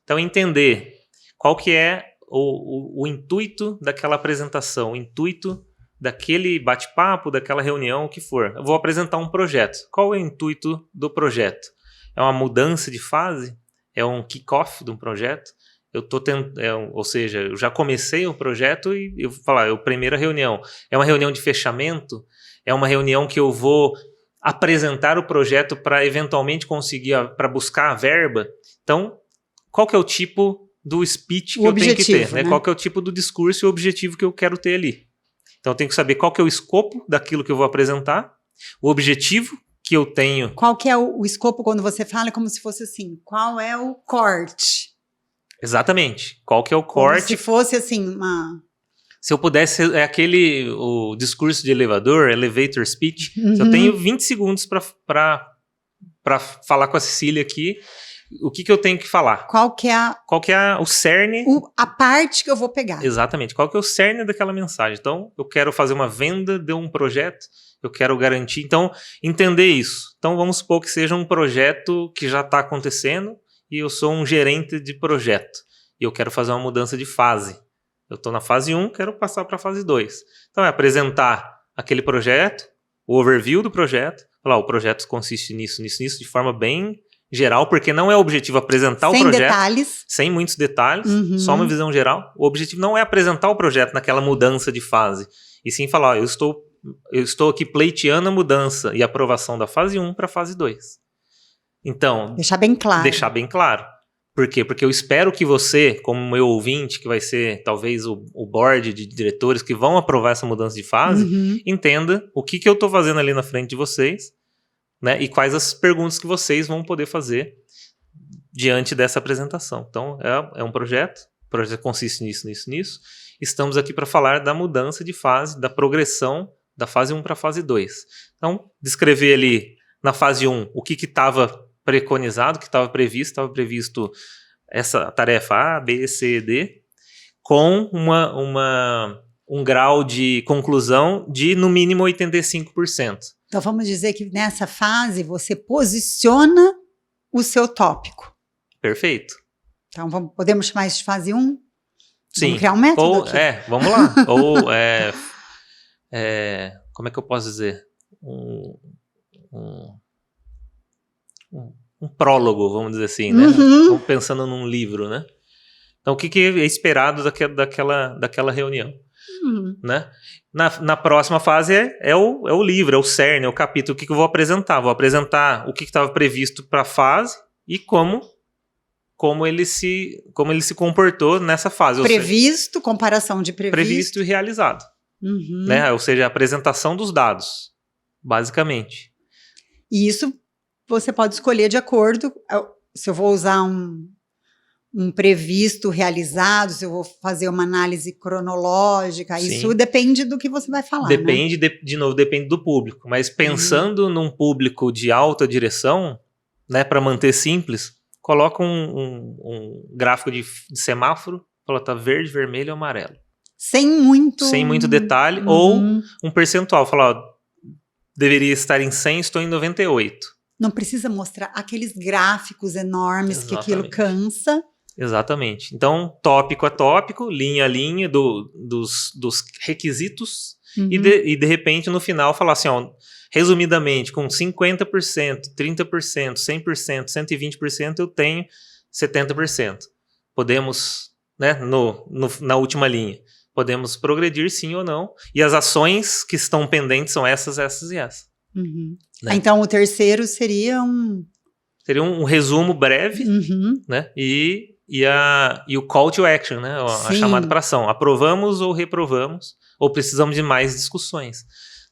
Então, entender qual que é o intuito daquela apresentação, o intuito daquele bate-papo, daquela reunião, o que for. Eu vou apresentar um projeto. Qual é o intuito do projeto? É uma mudança de fase? É um kick-off de um projeto? Ou seja, eu já comecei o projeto e eu vou falar, primeira reunião. É uma reunião de fechamento? É uma reunião que eu vou apresentar o projeto para eventualmente conseguir, para buscar a verba? Então, qual que é o tipo do speech que eu tenho que ter? Né? Qual que é o tipo do discurso e o objetivo que eu quero ter ali? Então, eu tenho que saber qual que é o escopo daquilo que eu vou apresentar, o objetivo que eu tenho. Qual que é o escopo quando você fala? É como se fosse assim, qual é o corte? Exatamente. Qual que é o corte? Como se fosse assim, Se eu pudesse, o discurso de elevador, elevator speech, se eu tenho 20 segundos para falar com a Cecília aqui, o que eu tenho que falar? Qual que é o cerne? A parte que eu vou pegar. Exatamente. Qual que é o cerne daquela mensagem? Então, eu quero fazer uma venda de um projeto, eu quero garantir. Então, entender isso. Então, vamos supor que seja um projeto que já está acontecendo e eu sou um gerente de projeto. E eu quero fazer uma mudança de fase. Eu estou na fase 1, quero passar para a fase 2. Então é apresentar aquele projeto, o overview do projeto, falar, o projeto consiste nisso, de forma bem geral, porque não é o objetivo apresentar o projeto. Sem detalhes. Sem muitos detalhes, só uma visão geral. O objetivo não é apresentar o projeto naquela mudança de fase, e sim falar, eu estou aqui pleiteando a mudança e aprovação da fase 1 para a fase 2. Então... Deixar bem claro. Por quê? Porque eu espero que você, como meu ouvinte, que vai ser talvez o board de diretores que vão aprovar essa mudança de fase, entenda o que eu estou fazendo ali na frente de vocês, né, e quais as perguntas que vocês vão poder fazer diante dessa apresentação. Então, é um projeto, o projeto consiste nisso. Estamos aqui para falar da mudança de fase, da progressão da fase 1 para a fase 2. Então, descrever ali na fase 1 o que estava preconizado, o que estava previsto essa tarefa A, B, C, D, com um grau de conclusão de no mínimo 85%. Então, vamos dizer que nessa fase você posiciona o seu tópico. Perfeito. Então, podemos chamar isso de fase 1? Sim. Vamos criar um método aqui? Vamos lá. Ou, como é que eu posso dizer? Um prólogo, vamos dizer assim, né? Estamos pensando num livro, né? Então, o que é esperado daquela reunião? Né? Na próxima fase é o livro, é o cerne, é o capítulo. O que eu vou apresentar? Vou apresentar o que estava previsto para a fase e como ele se comportou nessa fase. Previsto, comparação de previsto. Previsto e realizado. Né? Ou seja, a apresentação dos dados, basicamente. E isso você pode escolher de acordo, se eu vou usar um previsto realizado, se eu vou fazer uma análise cronológica, sim, isso depende do que você vai falar. Depende, né? De novo, depende do público. Mas pensando num público de alta direção, né, para manter simples, coloca um gráfico de semáforo, coloca verde, vermelho e amarelo. Sem muito detalhe, ou um percentual. Fala, ó, deveria estar em 100, estou em 98. Não precisa mostrar aqueles gráficos enormes. Exatamente. Que aquilo cansa. Exatamente. Então, tópico a tópico, linha a linha dos requisitos e de repente no final falar assim, ó, resumidamente, com 50%, 30%, 100%, 120% eu tenho 70%. Podemos, né, na última linha, podemos progredir sim ou não, e as ações que estão pendentes são essas e essas. Né? Então, o terceiro seria um resumo breve, né? E o call to action, né? A chamada para ação. Aprovamos ou reprovamos, ou precisamos de mais discussões.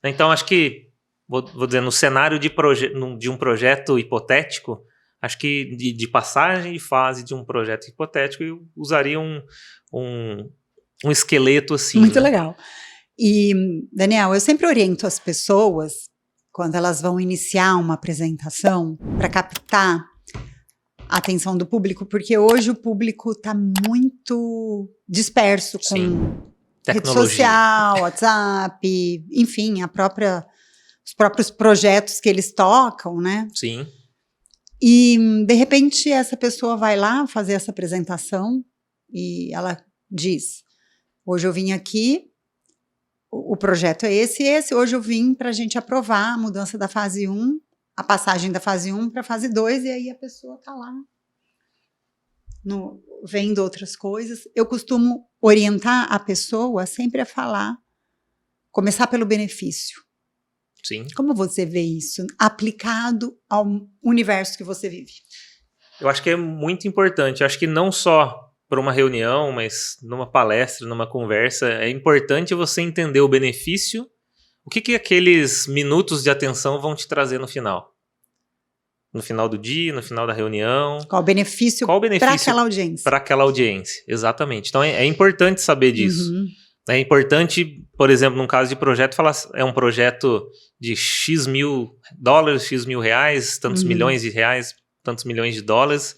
Então, acho que, vou dizer, no cenário de um projeto hipotético, acho que de passagem de fase de um projeto hipotético, eu usaria um esqueleto assim. Muito legal. E, Daniel, eu sempre oriento as pessoas, quando elas vão iniciar uma apresentação, para captar a atenção do público, porque hoje o público está muito disperso com rede social, WhatsApp, enfim, os próprios projetos que eles tocam, né? Sim. E, de repente, essa pessoa vai lá fazer essa apresentação e ela diz, hoje eu vim aqui, o projeto é esse, hoje eu vim para a gente aprovar a mudança da fase 1, a passagem da fase 1 para a fase 2, e aí a pessoa está lá vendo outras coisas. Eu costumo orientar a pessoa sempre a começar pelo benefício. Sim. Como você vê isso aplicado ao universo que você vive? Eu acho que é muito importante, eu acho que não só para uma reunião, mas numa palestra, numa conversa, é importante você entender o benefício, o que aqueles minutos de atenção vão te trazer no final. No final do dia, no final da reunião. Qual o benefício para aquela audiência? Para aquela audiência, exatamente. Então é importante saber disso. É importante, por exemplo, num caso de projeto, falar é um projeto de X mil dólares, X mil reais, tantos milhões de reais, tantos milhões de dólares.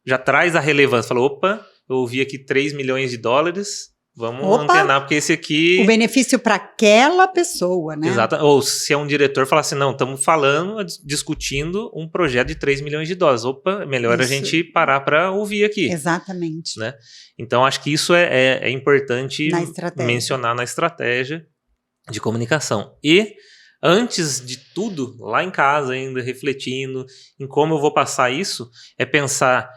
Já traz a relevância. Fala, opa, eu ouvi aqui 3 milhões de dólares, Vamos Opa! antenar, porque esse aqui... O benefício para aquela pessoa, né? Exato. Ou se é um diretor falar assim, não, estamos falando, discutindo um projeto de 3 milhões de dólares. Opa, melhor a gente parar para ouvir aqui. Exatamente. Né? Então, acho que isso é importante mencionar na estratégia de comunicação. E, antes de tudo, lá em casa ainda, refletindo em como eu vou passar isso, é pensar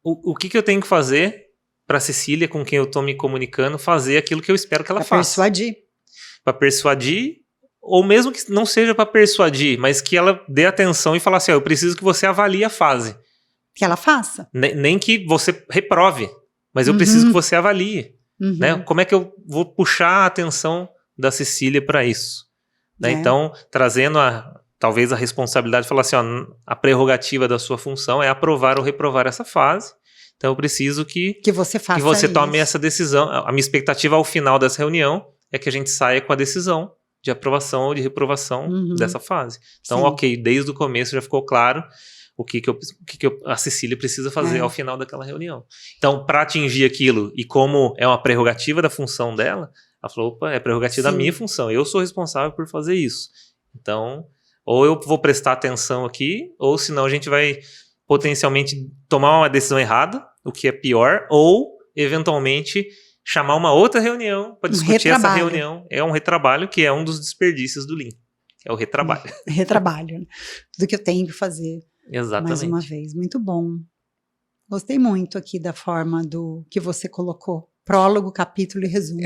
o que eu tenho que fazer para a Cecília, com quem eu estou me comunicando, fazer aquilo que eu espero que ela faça. Para persuadir, ou mesmo que não seja para persuadir, mas que ela dê atenção e falar assim, eu preciso que você avalie a fase. Que ela faça. Nem que você reprove, mas eu preciso que você avalie. Né? Como é que eu vou puxar a atenção da Cecília para isso? Né? Então, trazendo talvez a responsabilidade, falar assim, ó, a prerrogativa da sua função é aprovar ou reprovar essa fase. Então eu preciso que você faça que você tome essa decisão. A minha expectativa ao final dessa reunião é que a gente saia com a decisão de aprovação ou de reprovação dessa fase. Então, ok, desde o começo já ficou claro o que a Cecília precisa fazer ao final daquela reunião. Então, para atingir aquilo, e como é uma prerrogativa da função dela, ela falou, opa, é prerrogativa da minha função, eu sou responsável por fazer isso. Então, ou eu vou prestar atenção aqui, ou senão a gente vai potencialmente tomar uma decisão errada, o que é pior, ou, eventualmente, chamar uma outra reunião para discutir essa reunião. É um retrabalho, que é um dos desperdícios do Lean. É o retrabalho. Retrabalho. Tudo que eu tenho que fazer. Exatamente. Mais uma vez. Muito bom. Gostei muito aqui da forma do que você colocou. Prólogo, capítulo e resumo.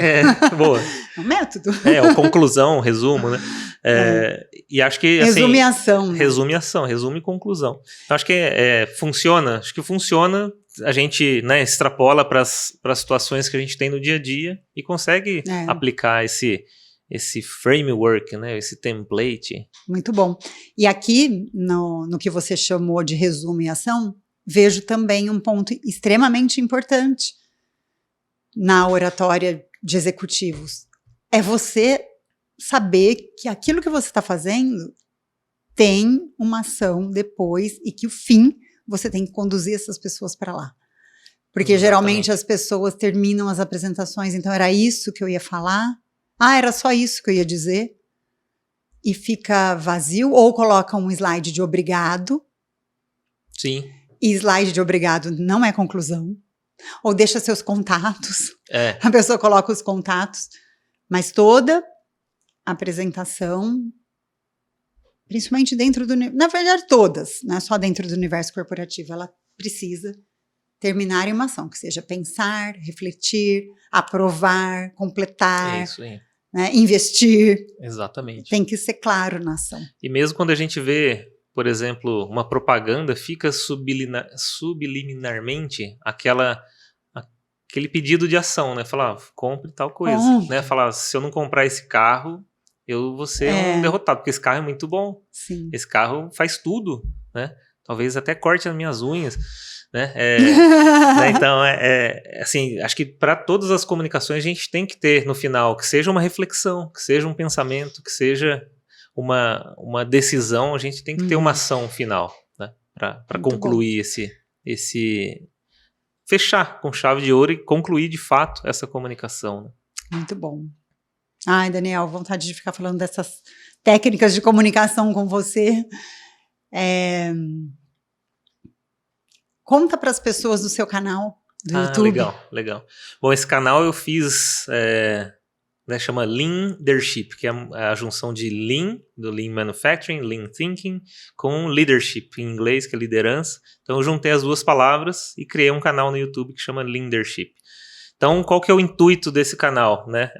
Boa. É um método. Ou conclusão, resumo, né? E acho que, assim... Resume ação. Né? Resume ação, resume conclusão. Então, acho que funciona. Acho que funciona. A gente, né, extrapola para as situações que a gente tem no dia a dia e consegue aplicar esse framework, né, esse template. Muito bom. E aqui, no que você chamou de resumo e ação, vejo também um ponto extremamente importante na oratória de executivos. É você saber que aquilo que você está fazendo tem uma ação depois e que o fim você tem que conduzir essas pessoas para lá. Porque geralmente as pessoas terminam as apresentações, então era isso que eu ia falar, era só isso que eu ia dizer, e fica vazio, ou coloca um slide de obrigado. Sim. E slide de obrigado não é conclusão. Ou deixa seus contatos. A pessoa coloca os contatos. Mas toda apresentação, principalmente dentro do... Na verdade, todas, não é só dentro do universo corporativo, ela precisa terminar em uma ação, que seja pensar, refletir, aprovar, completar, né, investir. Exatamente. Tem que ser claro na ação. E mesmo quando a gente vê, por exemplo, uma propaganda, fica subliminarmente aquele pedido de ação, né? Falar, compre tal coisa. Né? Falar, se eu não comprar esse carro, eu vou ser um derrotado, porque esse carro é muito bom. Sim. Esse carro faz tudo, né? Talvez até corte as minhas unhas. Né? Né? Então, assim, acho que para todas as comunicações a gente tem que ter no final, que seja uma reflexão, que seja um pensamento, que seja uma decisão, a gente tem que ter uma ação final, né? Para concluir esse fechar com chave de ouro e concluir de fato essa comunicação. Né? Muito bom. Ai, Daniel, vontade de ficar falando dessas técnicas de comunicação com você. Conta para as pessoas do seu canal do YouTube. Legal. Bom, esse canal eu fiz, né, chama Leadership, que é a junção de Lean, do Lean Manufacturing, Lean Thinking, com Leadership, em inglês, que é liderança. Então eu juntei as duas palavras e criei um canal no YouTube que chama Leadership. Então, qual que é o intuito desse canal? Né?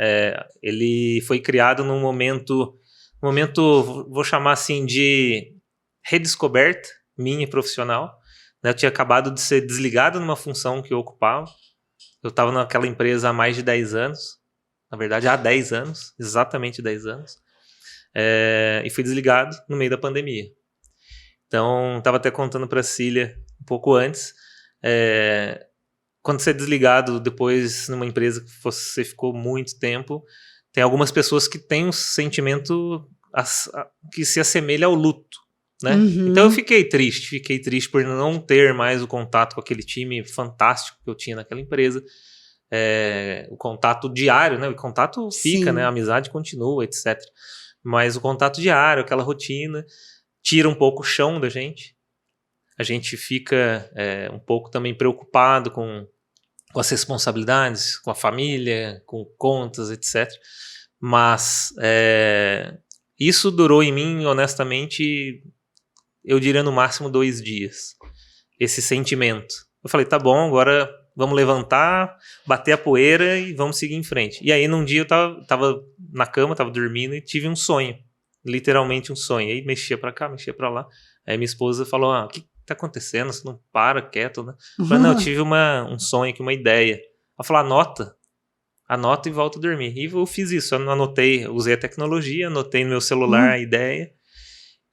Ele foi criado num momento, vou chamar assim, de redescoberta minha profissional. Eu tinha acabado de ser desligado numa função que eu ocupava. Eu estava naquela empresa há mais de 10 anos. Na verdade, há 10 anos. Exatamente 10 anos. E fui desligado no meio da pandemia. Então, estava até contando para a Cília um pouco antes. Quando você é desligado depois numa empresa que você ficou muito tempo, tem algumas pessoas que têm um sentimento que se assemelha ao luto. Né? Então eu fiquei triste por não ter mais o contato com aquele time fantástico que eu tinha naquela empresa, o contato diário, né? O contato fica, Sim. né? A amizade continua, etc. Mas o contato diário, aquela rotina, tira um pouco o chão da gente. A gente fica um pouco também preocupado com as responsabilidades, com a família, com contas, etc. Mas isso durou em mim, honestamente, eu diria no máximo 2 dias. Esse sentimento. Eu falei, tá bom, agora vamos levantar, bater a poeira e vamos seguir em frente. E aí num dia eu tava na cama, tava dormindo e tive um sonho. Literalmente um sonho. Aí mexia pra cá, mexia pra lá. Aí minha esposa falou, o que tá acontecendo? Você não para quieto, né? Eu falei, não, eu tive um sonho aqui, uma ideia. Ela falou, anota e volta a dormir. E eu fiz isso, eu anotei, usei a tecnologia, anotei no meu celular a ideia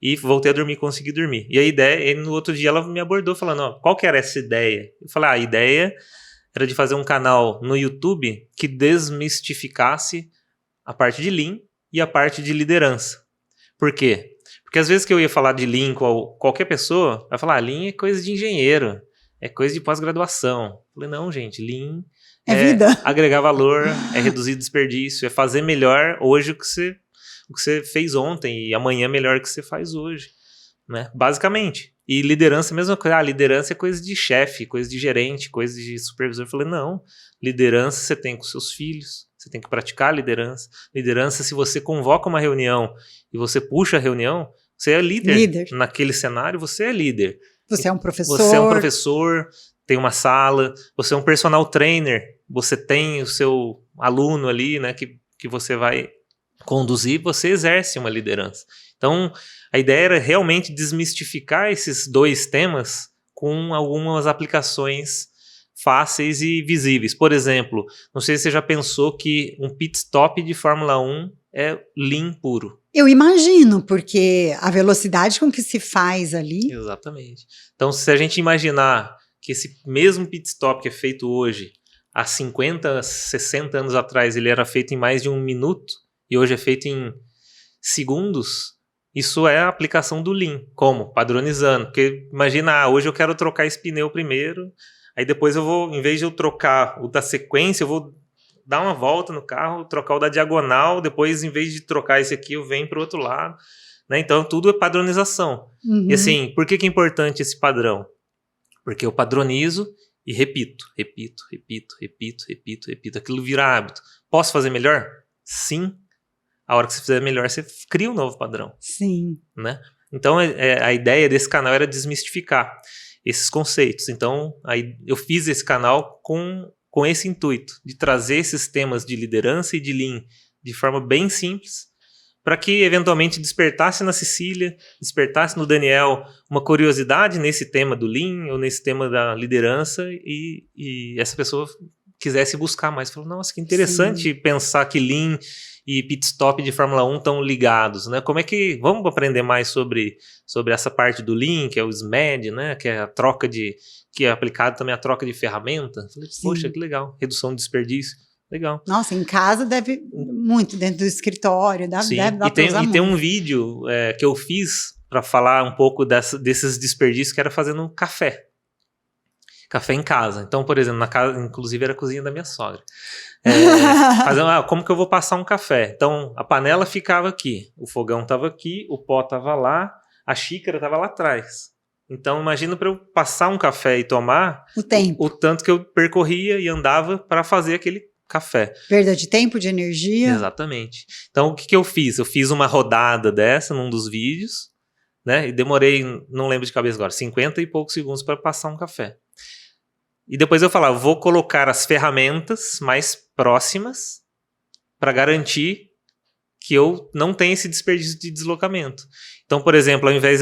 e voltei a dormir, consegui dormir. E a ideia, e no outro dia ela me abordou falando, qual que era essa ideia? Eu falei, a ideia era de fazer um canal no YouTube que desmistificasse a parte de Lean e a parte de liderança. Por quê? Porque às vezes que eu ia falar de Lean com qualquer pessoa, vai falar, Lean é coisa de engenheiro, é coisa de pós-graduação. Eu falei, não, gente, Lean é vida. Agregar valor, é reduzir desperdício, é fazer melhor hoje o que você fez ontem e amanhã melhor o que você faz hoje, né? Basicamente. E liderança é a mesma coisa. Liderança é coisa de chefe, coisa de gerente, coisa de supervisor. Eu falei, não, liderança você tem com seus filhos, você tem que praticar liderança. Liderança, se você convoca uma reunião e você puxa a reunião, você é líder. Naquele cenário, você é líder. Você é um professor. Você é um professor, tem uma sala, você é um personal trainer, você tem o seu aluno ali, né, que você vai conduzir, você exerce uma liderança. Então, a ideia era realmente desmistificar esses 2 temas com algumas aplicações fáceis e visíveis. Por exemplo, não sei se você já pensou que um pit stop de Fórmula 1 é Lean puro. Eu imagino, porque a velocidade com que se faz ali... Exatamente. Então, se a gente imaginar que esse mesmo pit stop que é feito hoje, há 50, 60 anos atrás, ele era feito em mais de 1 minuto, e hoje é feito em segundos, isso é a aplicação do Lean. Como? Padronizando. Porque imagina, hoje eu quero trocar esse pneu primeiro, aí depois eu vou, em vez de eu trocar o da sequência, eu vou dar uma volta no carro, trocar o da diagonal, depois em vez de trocar esse aqui, eu venho para o outro lado. Né? Então tudo é padronização. E assim, por que é importante esse padrão? Porque eu padronizo e repito. Aquilo vira hábito. Posso fazer melhor? Sim. A hora que você fizer melhor, você cria um novo padrão. Sim. Né? Então, a ideia desse canal era desmistificar esses conceitos. Então, aí eu fiz esse canal com esse intuito, de trazer esses temas de liderança e de Lean de forma bem simples, para que eventualmente despertasse na Cecília, despertasse no Daniel uma curiosidade nesse tema do Lean ou nesse tema da liderança e essa pessoa quisesse buscar mais. Falou, nossa, que interessante pensar que Lean e pit stop de Fórmula 1 estão ligados, né? Como é que... Vamos aprender mais sobre essa parte do Lean, que é o SMAD, né? Que é a troca que é aplicado também a troca de ferramenta. Falei, poxa, que legal. Redução de desperdício. Legal. Nossa, em casa deve muito, dentro do escritório, deve dar pra usar muito. E tem um vídeo que eu fiz para falar um pouco desses desperdícios, que era fazendo café. Café em casa. Então, por exemplo, na casa, inclusive era a cozinha da minha sogra. Como que eu vou passar um café? Então, a panela ficava aqui, o fogão estava aqui, o pó estava lá, a xícara estava lá atrás. Então, imagina para eu passar um café e tomar o tanto que eu percorria e andava para fazer aquele café. Perda de tempo, de energia. Exatamente. Então, o que eu fiz? Eu fiz uma rodada dessa num dos vídeos, né? E demorei, não lembro de cabeça agora, 50 e poucos segundos para passar um café. E depois eu falava, vou colocar as ferramentas mais próximas para garantir que eu não tenha esse desperdício de deslocamento. Então, por exemplo, ao invés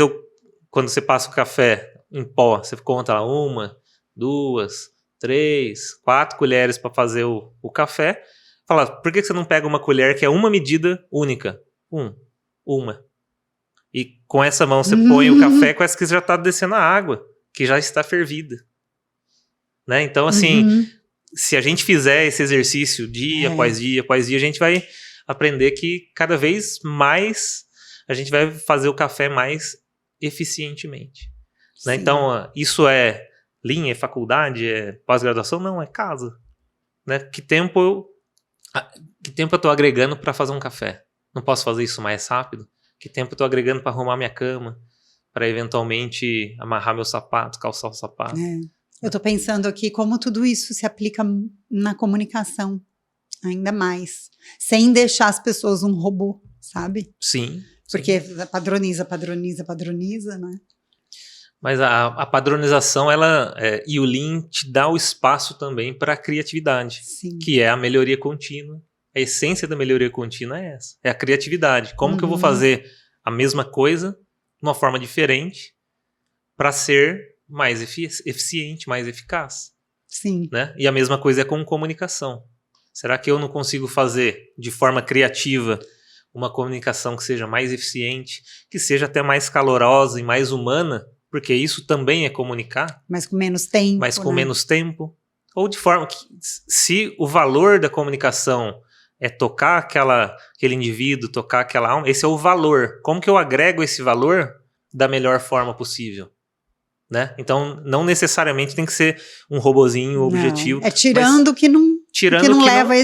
quando você passa o café em pó, você conta lá 1, 2, 3, 4 colheres para fazer o café. Fala, por que você não pega uma colher que é uma medida única? Uma. E com essa mão você põe o café com essa que já está descendo a água, que já está fervida. Né? Então, assim, se a gente fizer esse exercício dia após dia, a gente vai aprender que cada vez mais a gente vai fazer o café mais eficientemente. Né? Então, isso é Lean, é faculdade, é pós-graduação? Não, é casa. né? Que tempo eu tô agregando para fazer um café? Não posso fazer isso mais rápido? Que tempo eu tô agregando para arrumar minha cama? Para eventualmente amarrar meu sapato, calçar o sapato? Eu tô pensando aqui como tudo isso se aplica na comunicação, ainda mais. Sem deixar as pessoas um robô, sabe? Sim. Porque padroniza, né? Mas a padronização, e o Lean te dá o espaço também para a criatividade, Sim. que é a melhoria contínua. A essência da melhoria contínua é essa, é a criatividade. Como que eu vou fazer a mesma coisa de uma forma diferente para ser mais eficiente, mais eficaz? Sim. Né? E a mesma coisa é com comunicação. Será que eu não consigo fazer de forma criativa uma comunicação que seja mais eficiente, que seja até mais calorosa e mais humana? Porque isso também é comunicar. Mas com menos tempo. Mas com menos tempo. Ou de forma que, se o valor da comunicação é tocar aquele indivíduo, tocar aquela alma, esse é o valor. Como que eu agrego esse valor da melhor forma possível? Né? Então, não necessariamente tem que ser um robozinho objetivo. É tirando o que não leva a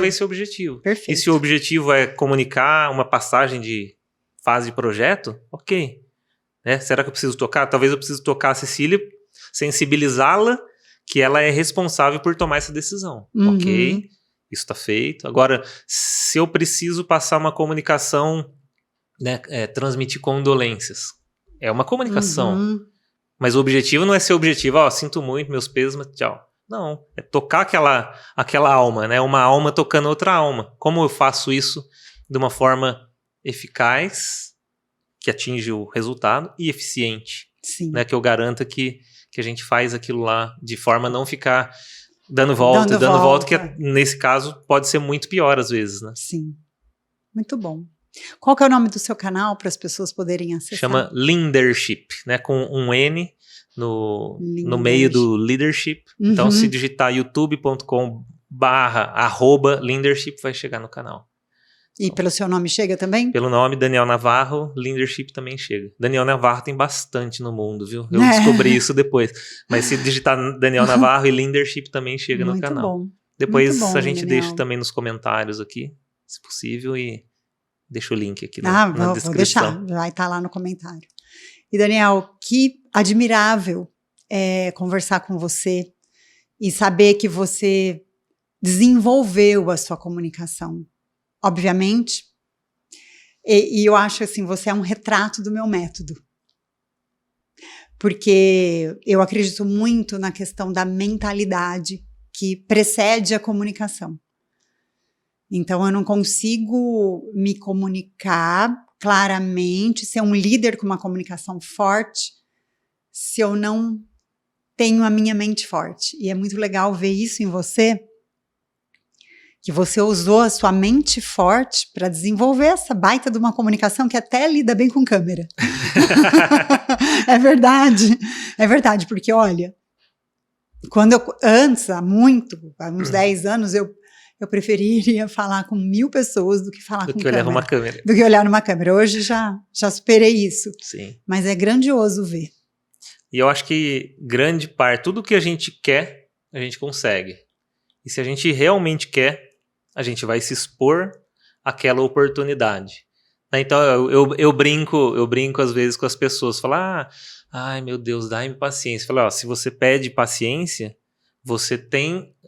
esse objetivo. Perfeito. E se o objetivo é comunicar uma passagem de fase de projeto, ok. Né? Será que eu preciso tocar? Talvez eu precise tocar a Cecília, sensibilizá-la que ela é responsável por tomar essa decisão. Ok, isso está feito. Agora, se eu preciso passar uma comunicação, né, transmitir condolências, é uma comunicação. Mas o objetivo não é ser objetivo, sinto muito, meus pesos, mas tchau. Não, é tocar aquela alma, né? Uma alma tocando outra alma. Como eu faço isso de uma forma eficaz, que atinge o resultado, e eficiente? Sim. Né? Que eu garanta que a gente faz aquilo lá de forma a não ficar dando volta, que nesse caso pode ser muito pior às vezes, né? Sim, muito bom. Qual que é o nome do seu canal para as pessoas poderem acessar? Chama Leadership, né? Com um N no meio do leadership. Então, se digitar youtube.com/leadership, vai chegar no canal. E pelo seu nome chega também? Pelo nome, Daniel Navarro, Leadership também chega. Daniel Navarro tem bastante no mundo, viu? Eu descobri isso depois. Mas se digitar Daniel Navarro e Leadership também chega no canal. Bom. Depois muito bom, a gente Daniel. deixa também nos comentários aqui, se possível, e deixa o link aqui na descrição. Vou deixar, vai estar lá no comentário. E Daniel, que admirável conversar com você e saber que você desenvolveu a sua comunicação. Obviamente, e eu acho assim, você é um retrato do meu método. Porque eu acredito muito na questão da mentalidade que precede a comunicação. Então, eu não consigo me comunicar claramente, ser um líder com uma comunicação forte, se eu não tenho a minha mente forte. E é muito legal ver isso em você, que você usou a sua mente forte para desenvolver essa baita de uma comunicação que até lida bem com câmera. É verdade, porque olha, quando há uns 10 anos, eu preferiria falar com 1000 pessoas do que falar com câmera. Do que olhar numa câmera. Hoje já superei isso. Sim. Mas é grandioso ver. E eu acho que grande parte, tudo que a gente quer, a gente consegue. E se a gente realmente quer, a gente vai se expor àquela oportunidade. Então eu brinco às vezes com as pessoas, falar, ai meu Deus, dá-me paciência. Fala, se você pede paciência,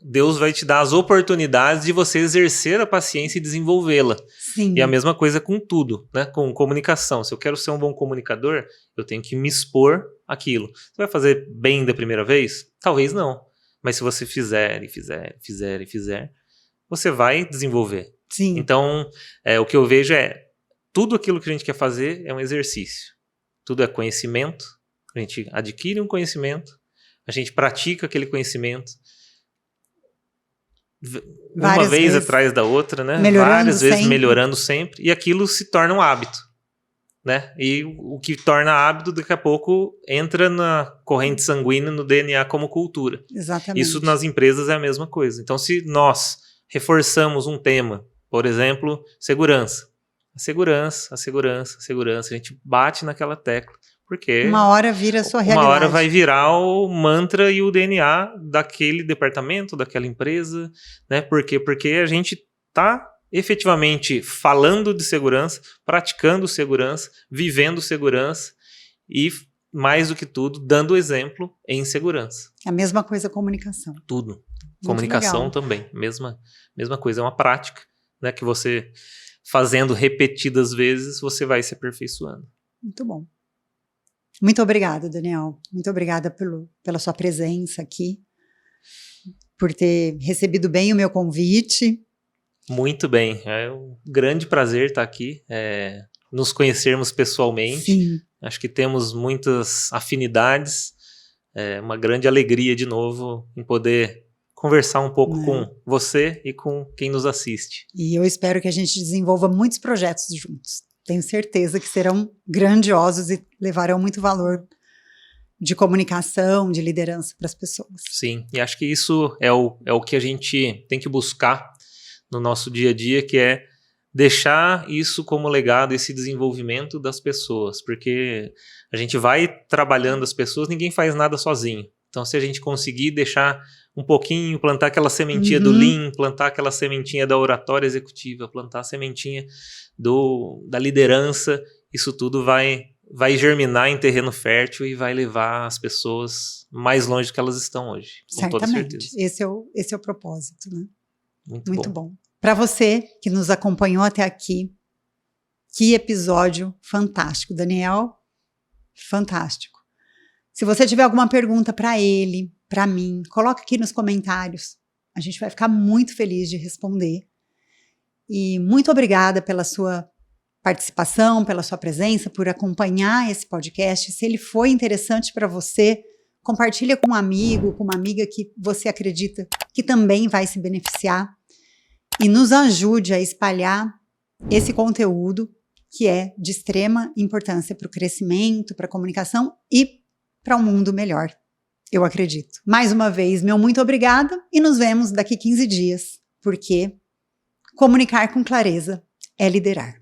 Deus vai te dar as oportunidades de você exercer a paciência e desenvolvê-la. Sim. E a mesma coisa com tudo, né? Com comunicação. Se eu quero ser um bom comunicador, eu tenho que me expor àquilo. Você vai fazer bem da primeira vez? Talvez não. Mas se você fizer, você vai desenvolver. Sim. Então, o que eu vejo tudo aquilo que a gente quer fazer é um exercício. Tudo é conhecimento. A gente adquire um conhecimento, a gente pratica aquele conhecimento uma vez atrás da outra, né? Várias vezes melhorando sempre, e aquilo se torna um hábito, né? E o que torna hábito, daqui a pouco entra na corrente sanguínea, no DNA como cultura. Exatamente. Isso nas empresas é a mesma coisa. Então, se nós reforçamos um tema, por exemplo, segurança, a gente bate naquela tecla, Porque uma hora vira a sua realidade. Uma hora vai virar o mantra e o DNA daquele departamento, daquela empresa, né? Por quê? Porque a gente está efetivamente falando de segurança, praticando segurança, vivendo segurança e, mais do que tudo, dando exemplo em segurança. A mesma coisa comunicação. Tudo. Muito Comunicação legal. também. Mesma coisa. É uma prática, né? Que você, fazendo repetidas vezes, você vai se aperfeiçoando. Muito bom. Muito obrigada, Daniel. Muito obrigada pela sua presença aqui, por ter recebido bem o meu convite. Muito bem. É um grande prazer estar aqui, nos conhecermos pessoalmente. Sim. Acho que temos muitas afinidades. É uma grande alegria, de novo, em poder conversar um pouco com você e com quem nos assiste. E eu espero que a gente desenvolva muitos projetos juntos. Tenho certeza que serão grandiosos e levarão muito valor de comunicação, de liderança para as pessoas. Sim, e acho que isso é o que a gente tem que buscar no nosso dia a dia, que é deixar isso como legado, esse desenvolvimento das pessoas, porque a gente vai trabalhando as pessoas, ninguém faz nada sozinho. Então, se a gente conseguir deixar um pouquinho, plantar aquela sementinha do Lean, plantar aquela sementinha da oratória executiva, plantar a sementinha da liderança, isso tudo vai germinar em terreno fértil e vai levar as pessoas mais longe do que elas estão hoje. Com toda certeza. Esse é o propósito, né? Muito bom. Para você que nos acompanhou até aqui, que episódio fantástico. Daniel, fantástico. Se você tiver alguma pergunta para ele, para mim, coloca aqui nos comentários. A gente vai ficar muito feliz de responder. E muito obrigada pela sua participação, pela sua presença, por acompanhar esse podcast. Se ele foi interessante para você, compartilha com um amigo, com uma amiga que você acredita que também vai se beneficiar. E nos ajude a espalhar esse conteúdo que é de extrema importância para o crescimento, para a comunicação e para um mundo melhor, eu acredito. Mais uma vez, meu muito obrigada e nos vemos daqui 15 dias, porque comunicar com clareza é liderar.